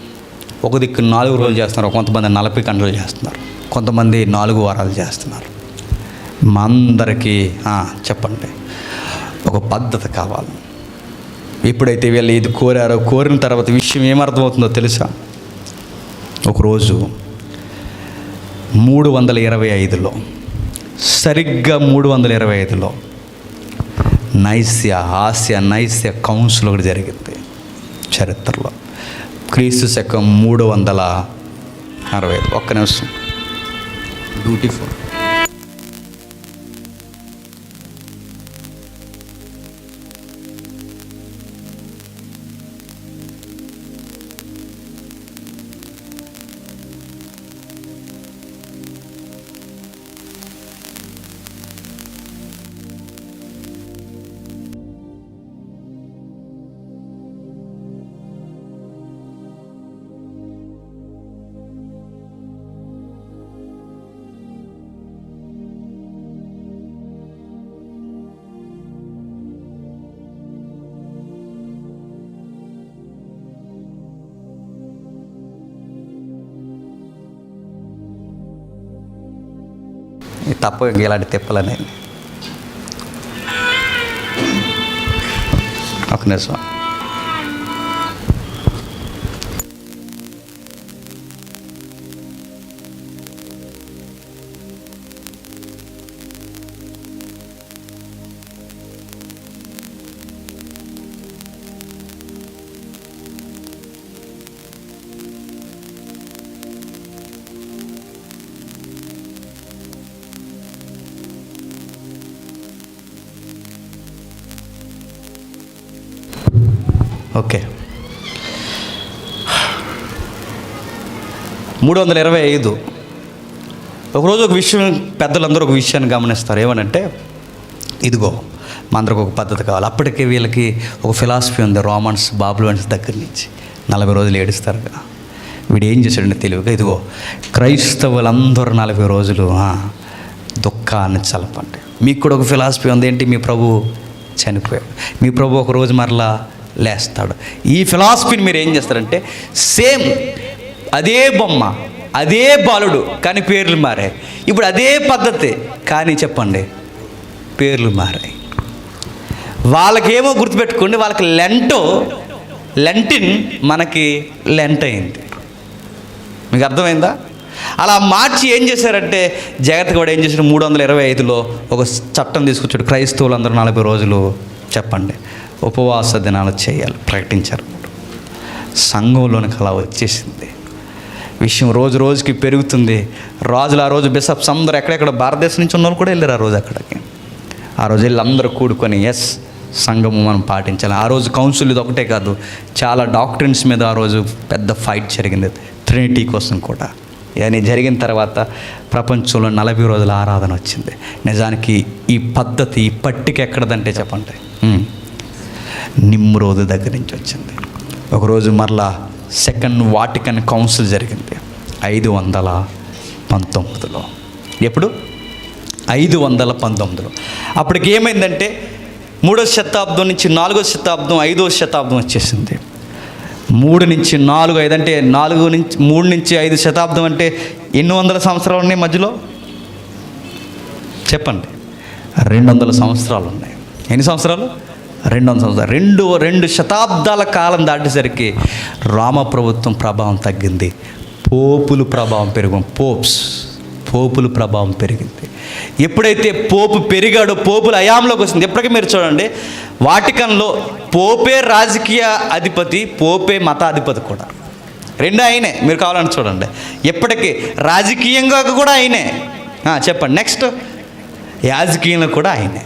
ఒక దిక్కు 4 రోజులు చేస్తున్నారు, కొంతమంది 40 గంటలు చేస్తున్నారు, కొంతమంది 4 వారాలు చేస్తున్నారు. మా అందరికీ చెప్పండి, ఒక పద్ధతి కావాలి. ఎప్పుడైతే వీళ్ళు ఇది కోరిన తర్వాత విషయం ఏమర్థమవుతుందో తెలుసా? ఒకరోజు 325లో, సరిగ్గా 325లో ఆసియా కౌన్సిల్ ఒకటి జరిగింది చరిత్రలో. క్రీస్తు శకం 365. ఒక్క నిమిషం. బ్యూటిఫుల్. తప్ప ఇలాంటి తిప్పలనే. ఒక నిమిషం. ఓకే, 325. ఒకరోజు ఒక విషయం, పెద్దలందరూ ఒక విషయాన్ని గమనిస్తారు. ఏమనంటే, ఇదిగో మా అందరికి ఒక పద్ధతి కావాలి. అప్పటికే వీళ్ళకి ఒక ఫిలాసఫీ ఉంది. రోమన్స్, బాబిలోనియన్స్ దగ్గర నుంచి 40 రోజులు ఏడుస్తారుగా. వీడు ఏం చేశాడంటే తెలివిగా, ఇదిగో క్రైస్తవులందరూ 40 రోజులు దుఃఖాన్ని చలపండి. మీకు కూడా ఒక ఫిలాసఫీ ఉంది. ఏంటి? మీ ప్రభు చనిపోయాడు, మీ ప్రభు ఒక రోజు మరలా లేస్తాడు. ఈ ఫిలాసఫీని మీరు ఏం చేస్తారంటే, సేమ్ అదే బొమ్మ, అదే బాలుడు, కానీ పేర్లు మారాయి. ఇప్పుడు అదే పద్ధతి, కానీ చెప్పండి పేర్లు మారాయి. వాళ్ళకేమో గుర్తుపెట్టుకోండి, వాళ్ళకి లెంటిన్, మనకి లెంట్ అయింది. మీకు అర్థమైందా? అలా మార్చి ఏం చేశారంటే, జగత్ కూడా ఏం చేశాడు, 325లో ఒక చట్టం తీసుకొచ్చాడు. క్రైస్తవులందరూ 40 రోజులు చెప్పండి ఉపవాస దినాలు చేయాలి ప్రకటించారు. సంఘంలోనికి అలా వచ్చేసింది విషయం. రోజు రోజుకి పెరుగుతుంది. రాజులు ఆ రోజు బిషప్స్ అందరూ ఎక్కడెక్కడ భారతదేశం నుంచి ఉన్న వాళ్ళు కూడా వెళ్ళారు ఆ రోజు అక్కడికి. ఆ రోజు వెళ్ళి అందరూ కూడుకొని సంఘము మనం పాటించాలి. ఆ రోజు కౌన్సిల్ ఇది ఒకటే కాదు, చాలా డాక్ట్రిన్స్ మీద ఆ రోజు పెద్ద ఫైట్ జరిగింది, ట్రినిటీ కోసం కూడా. ఇవన్నీ జరిగిన తర్వాత ప్రపంచంలో 40 రోజుల ఆరాధన వచ్చింది. నిజానికి ఈ పద్ధతి, ఈ పట్టిక ఎక్కడదంటే చెప్పండి, నిమ్రోదు దగ్గర నుంచి వచ్చింది. ఒకరోజు మరలా సెకండ్ వాటికన్ కౌన్సిల్ జరిగింది 519లో. ఎప్పుడు? 519లో. అప్పటికి ఏమైందంటే 3వ శతాబ్దం నుంచి 4వ శతాబ్దం, 5వ శతాబ్దం వచ్చేసింది. 3 నుంచి 4, 5 అంటే 3 నుంచి 5 శతాబ్దం అంటే ఎన్ని వందల సంవత్సరాలు ఉన్నాయి మధ్యలో? చెప్పండి. 200 సంవత్సరాలు ఉన్నాయి. ఎన్ని సంవత్సరాలు? 200 సంవత్సరాలు, రెండు శతాబ్దాల కాలం దాటేసరికి రామ ప్రభుత్వం ప్రభావం తగ్గింది, పోపుల ప్రభావం పోపుల ప్రభావం పెరిగింది. ఎప్పుడైతే పోపు పెరిగాడో పోపుల హయాంలోకి వస్తుంది. ఎప్పటికీ మీరు చూడండి, వాటికన్లో పోపే రాజకీయ అధిపతి, పోపే మతాధిపతి కూడా, రెండు ఆయనే. మీరు కావాలని చూడండి, ఎప్పటికీ రాజకీయంగా కూడా ఆయనే. చెప్పండి నెక్స్ట్, యాజకీయంలో కూడా ఆయనే.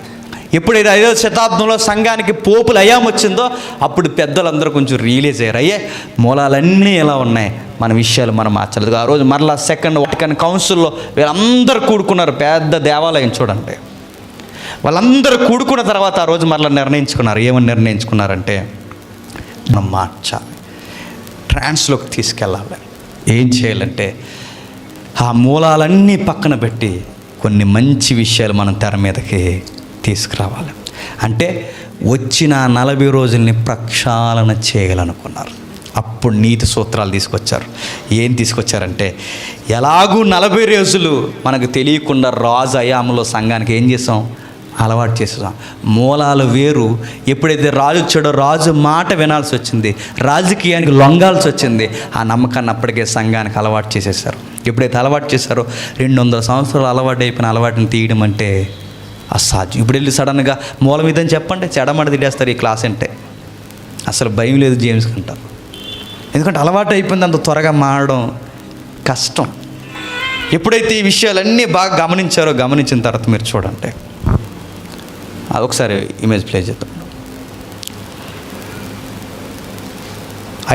ఎప్పుడైతే 5వ శతాబ్దంలో సంఘానికి పోపుల హయాం వచ్చిందో అప్పుడు పెద్దలందరూ కొంచెం రియలైజ్ అయ్యారు, అయ్యే మూలాలన్నీ ఎలా ఉన్నాయి, మన విషయాలు మనం మార్చలేదు. ఆ రోజు మరలా సెకండ్ వాటికన్ కౌన్సిల్లో వీళ్ళందరూ కూడుకున్నారు, పెద్ద దేవాలయం చూడండి. వాళ్ళందరూ కూడుకున్న తర్వాత ఆ రోజు మరలా నిర్ణయించుకున్నారు. ఏమని నిర్ణయించుకున్నారంటే, మనం మార్చాలి, ట్రాన్స్లోకి తీసుకెళ్ళాలి. ఏం చేయాలంటే ఆ మూలాలన్నీ పక్కన పెట్టి కొన్ని మంచి విషయాలు మనం తెర మీదకి తీసుకురావాలి. అంటే వచ్చిన 40 రోజుల్ని ప్రక్షాళన చేయాలనుకున్నారు. అప్పుడు నీతి సూత్రాలు తీసుకొచ్చారు. ఏం తీసుకొచ్చారంటే, ఎలాగూ 40 రోజులు మనకు తెలియకుండా రాజు హయాంలో సంఘానికి ఏం చేసాం, అలవాటు చేసాం. మూలాలు వేరు. ఎప్పుడైతే రాజు వచ్చాడో రాజు మాట వినాల్సి వచ్చింది, రాజకీయానికి లొంగాల్సి వచ్చింది. ఆ నమ్మకాన్ని అప్పటికే సంఘానికి అలవాటు చేసేసారు. ఎప్పుడైతే అలవాటు చేశారో 200 సంవత్సరాలు అలవాటు అయిపోయిన అలవాటుని తీయడం అంటే అసాధ్యం. ఇప్పుడు వెళ్ళి సడన్గా మూలం ఇదని చెప్పండి, చెడమడ తిడేస్తారు. ఈ క్లాస్ అంటే అసలు భయం లేదు జేమ్స్ అంటారు. ఎందుకంటే అలవాటు అయిపోయింది, అంత త్వరగా మారడం కష్టం. ఎప్పుడైతే ఈ విషయాలన్నీ బాగా గమనించిన తర్వాత మీరు చూడండి, ఒకసారి ఇమేజ్ ప్లే చేద్దాం.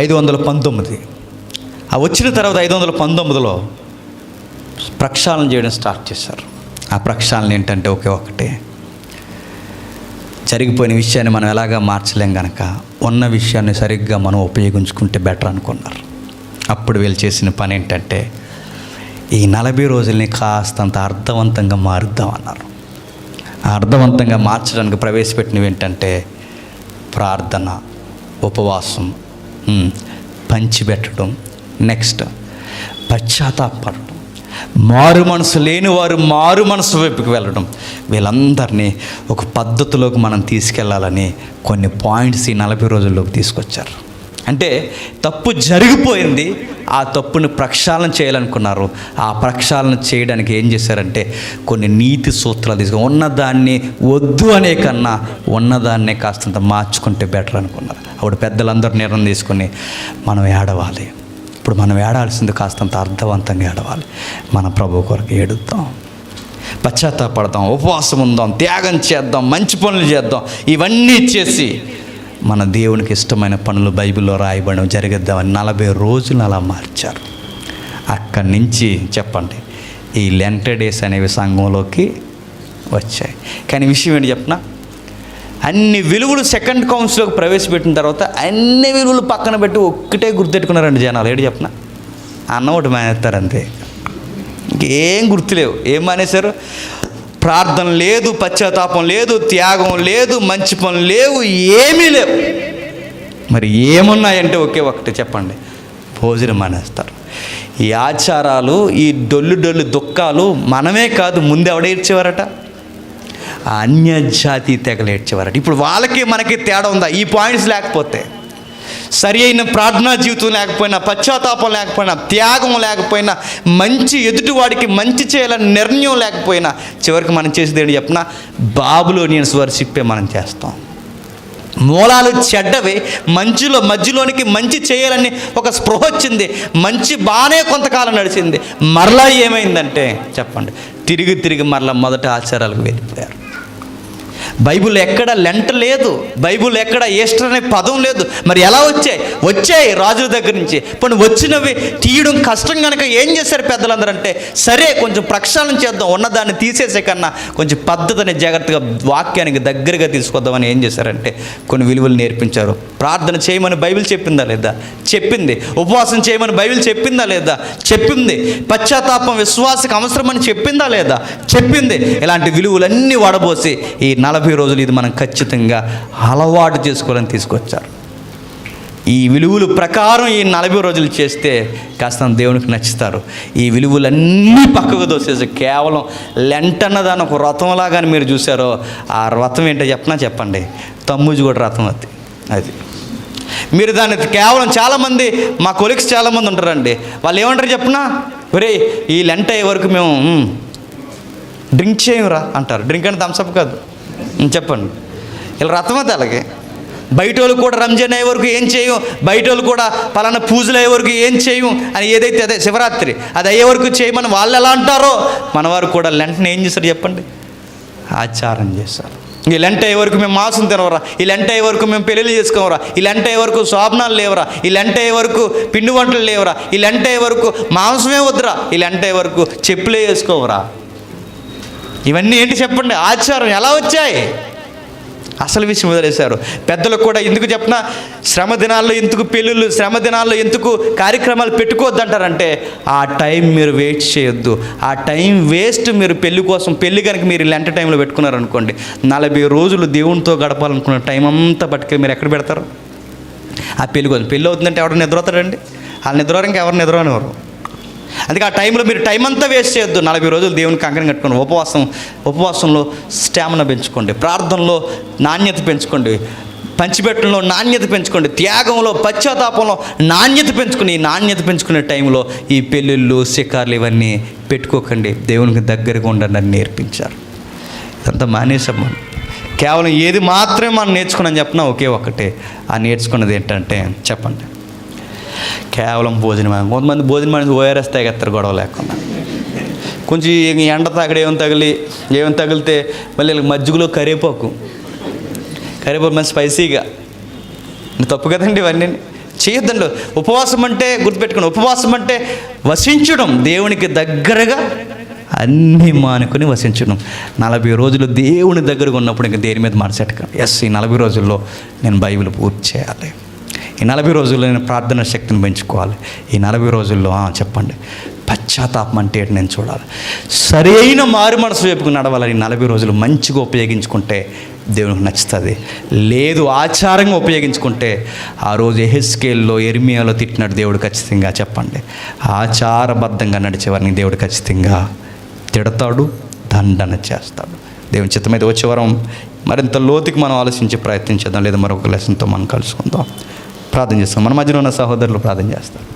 519 వచ్చిన తర్వాత 519లో ప్రక్షాళన చేయడం స్టార్ట్ చేశారు. ఆ ప్రక్షాళన ఏంటంటే ఒకటే, జరిగిపోయిన విషయాన్ని మనం ఎలాగా మార్చలేం కనుక ఉన్న విషయాన్ని సరిగ్గా మనం ఉపయోగించుకుంటే బెటర్ అనుకున్నారు. అప్పుడు వీళ్ళు చేసిన పని ఏంటంటే, ఈ 40 రోజుల్ని కాస్తంత అర్థవంతంగా మారుద్దామన్నారు. అర్థవంతంగా మార్చడానికి ప్రవేశపెట్టినవి ఏంటంటే ప్రార్థన, ఉపవాసం, పంచిపెట్టడం, నెక్స్ట్ పశ్చాత్తాపడడం, మారు మనసు లేని వారు మారు మనసు వైపుకి వెళ్ళడం. వీళ్ళందరినీ ఒక పద్ధతిలోకి మనం తీసుకెళ్లాలని కొన్ని పాయింట్స్ ఈ 40 రోజుల్లోకి తీసుకొచ్చారు. అంటే తప్పు జరిగిపోయింది, ఆ తప్పుని ప్రక్షాళన చేయాలనుకున్నారు. ఆ ప్రక్షాళన చేయడానికి ఏం చేశారంటే కొన్ని నీతి సూత్రాలు తీసుకొని ఉన్నదాన్ని వద్దు అనే కన్నా ఉన్నదాన్నే కాస్తంత మార్చుకుంటే బెటర్ అనుకున్నారు. అప్పుడు పెద్దలందరూ నిర్ణయం తీసుకొని మనం ఏడవాలి. ఇప్పుడు మనం ఏడాల్సింది కాస్తంత అర్థవంతంగా ఏడవాలి. మన ప్రభు కొరకు ఏడుద్దాం, పశ్చాత్తాపడదాం, ఉపవాసం ఉందాం, త్యాగం చేద్దాం, మంచి పనులు చేద్దాం. ఇవన్నీ చేసి మన దేవునికి ఇష్టమైన పనులు బైబిల్లో రాయబడడం జరిగిద్దామని 40 రోజులు అలా మార్చారు. అక్కడి నుంచి చెప్పండి ఈ లెంట్ డేస్ అనేవి సంఘంలోకి వచ్చాయి. కానీ విషయం ఏంటి చెప్పనా, అన్ని విలువలు సెకండ్ కౌన్సిల్లోకి ప్రవేశపెట్టిన తర్వాత అన్ని విలువలు పక్కన పెట్టి ఒక్కటే గుర్తెట్టుకున్నారండి జనాలు. ఏంటి చెప్పనా, అన్న ఒకటి మానేస్తారు అంతే, ఇంకేం గుర్తులేవు. ఏం మానేశారు? ప్రార్థన లేదు, పశ్చాత్తాపం లేదు, త్యాగం లేదు, మంచి పనులు లేవు, ఏమీ లేవు. మరి ఏమున్నాయంటే ఒకటి చెప్పండి, భోజనం మానేస్తారు. ఈ ఆచారాలు, ఈ డొల్లు దుఃఖాలు మనమే కాదు, ముందు ఎవడేడ్చేవారట, అన్యజాతి తెగలు ఏడ్చేవారట. ఇప్పుడు వాళ్ళకి మనకి తేడా ఉందా? ఈ పాయింట్స్ లేకపోతే, సరి అయిన ప్రార్థనా జీవితం లేకపోయినా, పశ్చాత్తాపం లేకపోయినా, త్యాగం లేకపోయినా, మంచి ఎదుటివాడికి మంచి చేయాలని నిర్ణయం లేకపోయినా, చివరికి మనం చేసేది ఏంటి చెప్పిన, బాబులోనియన్స్ వర్షిప్పే మనం చేస్తాం. మూలాలు చెడ్డవి, మధ్యలోనికి మంచి చేయాలని ఒక స్పృహ వచ్చింది, మంచి బాగానే కొంతకాలం నడిచింది. మరలా ఏమైందంటే చెప్పండి, తిరిగి మరలా మొదటి ఆచారాలకు వెళ్ళిపోయారు. బైబిల్ ఎక్కడ లెంట లేదు, బైబిల్ ఎక్కడ ఈస్టర్ అనే పదం లేదు. మరి ఎలా వచ్చాయి రాజుల దగ్గర నుంచి. ఇప్పుడు వచ్చినవి తీయడం కష్టం కనుక ఏం చేశారు పెద్దలందరూ అంటే, సరే కొంచెం ప్రక్షాళన చేద్దాం, ఉన్నదాన్ని తీసేసే కన్నా కొంచెం పద్ధతిని జాగ్రత్తగా వాక్యానికి దగ్గరగా తీసుకొద్దామని ఏం చేశారంటే కొన్ని విలువలు నేర్పించారు. ప్రార్థన చేయమని బైబిల్ చెప్పిందా లేదా? చెప్పింది. ఉపవాసం చేయమని బైబిల్ చెప్పిందా లేదా? చెప్పింది. పశ్చాత్తాపం విశ్వాసకు అవసరమని చెప్పిందా లేదా? చెప్పింది. ఇలాంటి విలువలన్నీ వడబోసి ఈ 40 రోజులు ఇది మనం ఖచ్చితంగా అలవాటు చేసుకోవాలని తీసుకొచ్చారు. ఈ విలువలు ప్రకారం ఈ 40 రోజులు చేస్తే కాస్త దేవునికి నచ్చుతారు. ఈ విలువలన్నీ పక్కకు దోసేసి కేవలం లెంట్ అన్నదాన్ని ఒక వ్రతంలాగాని మీరు చూసారో, ఆ వ్రతం ఏంటో చెప్పండి, తమ్ముజు కూడా వ్రతం అది. మీరు దాన్ని కేవలం చాలామంది మా కొలీగ్స్ చాలామంది ఉంటారండి, వాళ్ళు ఏమంటారు చెప్పనా, ఒరే ఈ లెంట్ అయ్యే వరకు మేము డ్రింక్ చేయరా అంటారు. డ్రింక్ అంటే థమ్సప్ కాదు, చెప్పండి. ఇలా వ్రతం అది. అలాగే బయట వాళ్ళు కూడా రంజాన్ అయ్యే వరకు ఏం చేయం, బయట వాళ్ళు కూడా పలానా పూజలు అయ్యే వరకు ఏం చేయం అని ఏదైతే అదే శివరాత్రి అది అయ్యే వరకు చేయమని వాళ్ళు ఎలా అంటారో, మన వారు కూడా లెంటనే ఏం చేస్తారు చెప్పండి, ఆచారం చేస్తారు. ఈ లెంట అయ్యే వరకు మేము మాంసం తినవరా, ఈ లెంట అయ్యే వరకు మేము పెళ్ళిళ్ళు చేసుకోవరా, ఈ లెంట అయ్యే వరకు శోభనాలు లేవరా, ఈ లెంట అయ్యే వరకు పిండి వంటలు లేవరా, ఈ లెంట అయ్యే వరకు మాంసమే వద్దురా, ఈ లెంట అయ్యే వరకు చెప్పులే వేసుకోవరా. ఇవన్నీ ఏంటి చెప్పండి, ఆచారం ఎలా వచ్చాయి? అసలు విషయం వదిలేశారు. పెద్దలకు కూడా ఎందుకు చెప్పినా, శ్రమ దినాల్లో ఎందుకు పెళ్ళిళ్ళు, శ్రమ దినాల్లో ఎందుకు కార్యక్రమాలు పెట్టుకోవద్దు అంటారంటే, ఆ టైం మీరు వేస్ట్ చేయొద్దు. ఆ టైం వేస్ట్ మీరు పెళ్ళి కోసం, పెళ్ళి కనుక మీరు లెంట టైంలో పెట్టుకున్నారనుకోండి, 40 రోజులు దేవునితో గడపాలనుకున్న టైం అంతా పట్టుకెళ్ళి మీరు ఎక్కడ పెడతారు? ఆ పెళ్ళి కోసం. పెళ్ళి అవుతుందంటే ఎవరు నిద్రపోతారండి? వాళ్ళు నిద్రవారు, ఇంకా ఎవరు నిద్రపోనివారు. అందుకే ఆ టైంలో మీరు టైం అంతా వేస్ట్ చేయొద్దు. 40 రోజులు దేవునికి కంకణం కట్టుకోండి. ఉపవాసంలో స్టామినా పెంచుకోండి, ప్రార్థనలో నాణ్యత పెంచుకోండి, పంచిపెట్టడంలో నాణ్యత పెంచుకోండి, త్యాగంలో పశ్చాత్తాపంలో నాణ్యత పెంచుకుని, ఈ నాణ్యత పెంచుకునే టైంలో ఈ పెళ్ళిళ్ళు శిఖార్లు ఇవన్నీ పెట్టుకోకండి. దేవునికి దగ్గరగా ఉండండి అని నేర్పించారు. ఇదంతా మానేసాం మనం. కేవలం ఏది మాత్రమే మనం నేర్చుకున్నాం చెప్పినా ఒకే ఒక్కటే. ఆ నేర్చుకున్నది ఏంటంటే చెప్పండి, కేవలం భోజనం. కొంతమంది భోజనం అనేది ఓఆర్ఎస్ తాగేస్తారు గొడవ లేకుండా. కొంచెం ఎండ తాగడం ఏమైనా తగిలితే మళ్ళీ మజ్జిగలో కరివేపాకు మంచి స్పైసీగా. తప్పు కదండి, ఇవన్నీ చేయొద్దండి. ఉపవాసం అంటే గుర్తుపెట్టుకోండి, ఉపవాసం అంటే వసించడం, దేవునికి దగ్గరగా అన్నీ మానుకొని వసించడం. 40 రోజులు దేవుని దగ్గరగా ఉన్నప్పుడు ఇంకా దేని మీద మనసెట్టకండి. ఈ 40 రోజుల్లో నేను బైబిల్ పూర్తి చేయాలి, ఈ 40 రోజుల్లో నేను ప్రార్థన శక్తిని పెంచుకోవాలి, ఈ 40 రోజుల్లో చెప్పండి పశ్చాత్తాపం అంటే ఏంటి నేను చూడాలి, సరైన మారు మనసు వైపుకు నడవాలని 40 రోజులు మంచిగా ఉపయోగించుకుంటే దేవునికి నచ్చుతుంది. లేదు ఆచారంగా ఉపయోగించుకుంటే ఆ రోజు యెహెజ్కేలులో యెర్మీయాలో తిట్టినట్టు దేవుడు ఖచ్చితంగా చెప్పండి ఆచారబద్ధంగా నడిచేవారిని దేవుడు ఖచ్చితంగా తిడతాడు, దండన చేస్తాడు. దేవుని చిత్తమైతే వచ్చే వారం మరింత లోతుకి మనం ఆలోచించి ప్రయత్నించేద్దాం, లేదా మరొక లెసన్తో మనం కలుసుకుందాం. ప్రార్థన చేస్తాం. మన మధ్యలో ఉన్న సహోదరులు ప్రార్థన చేస్తారు.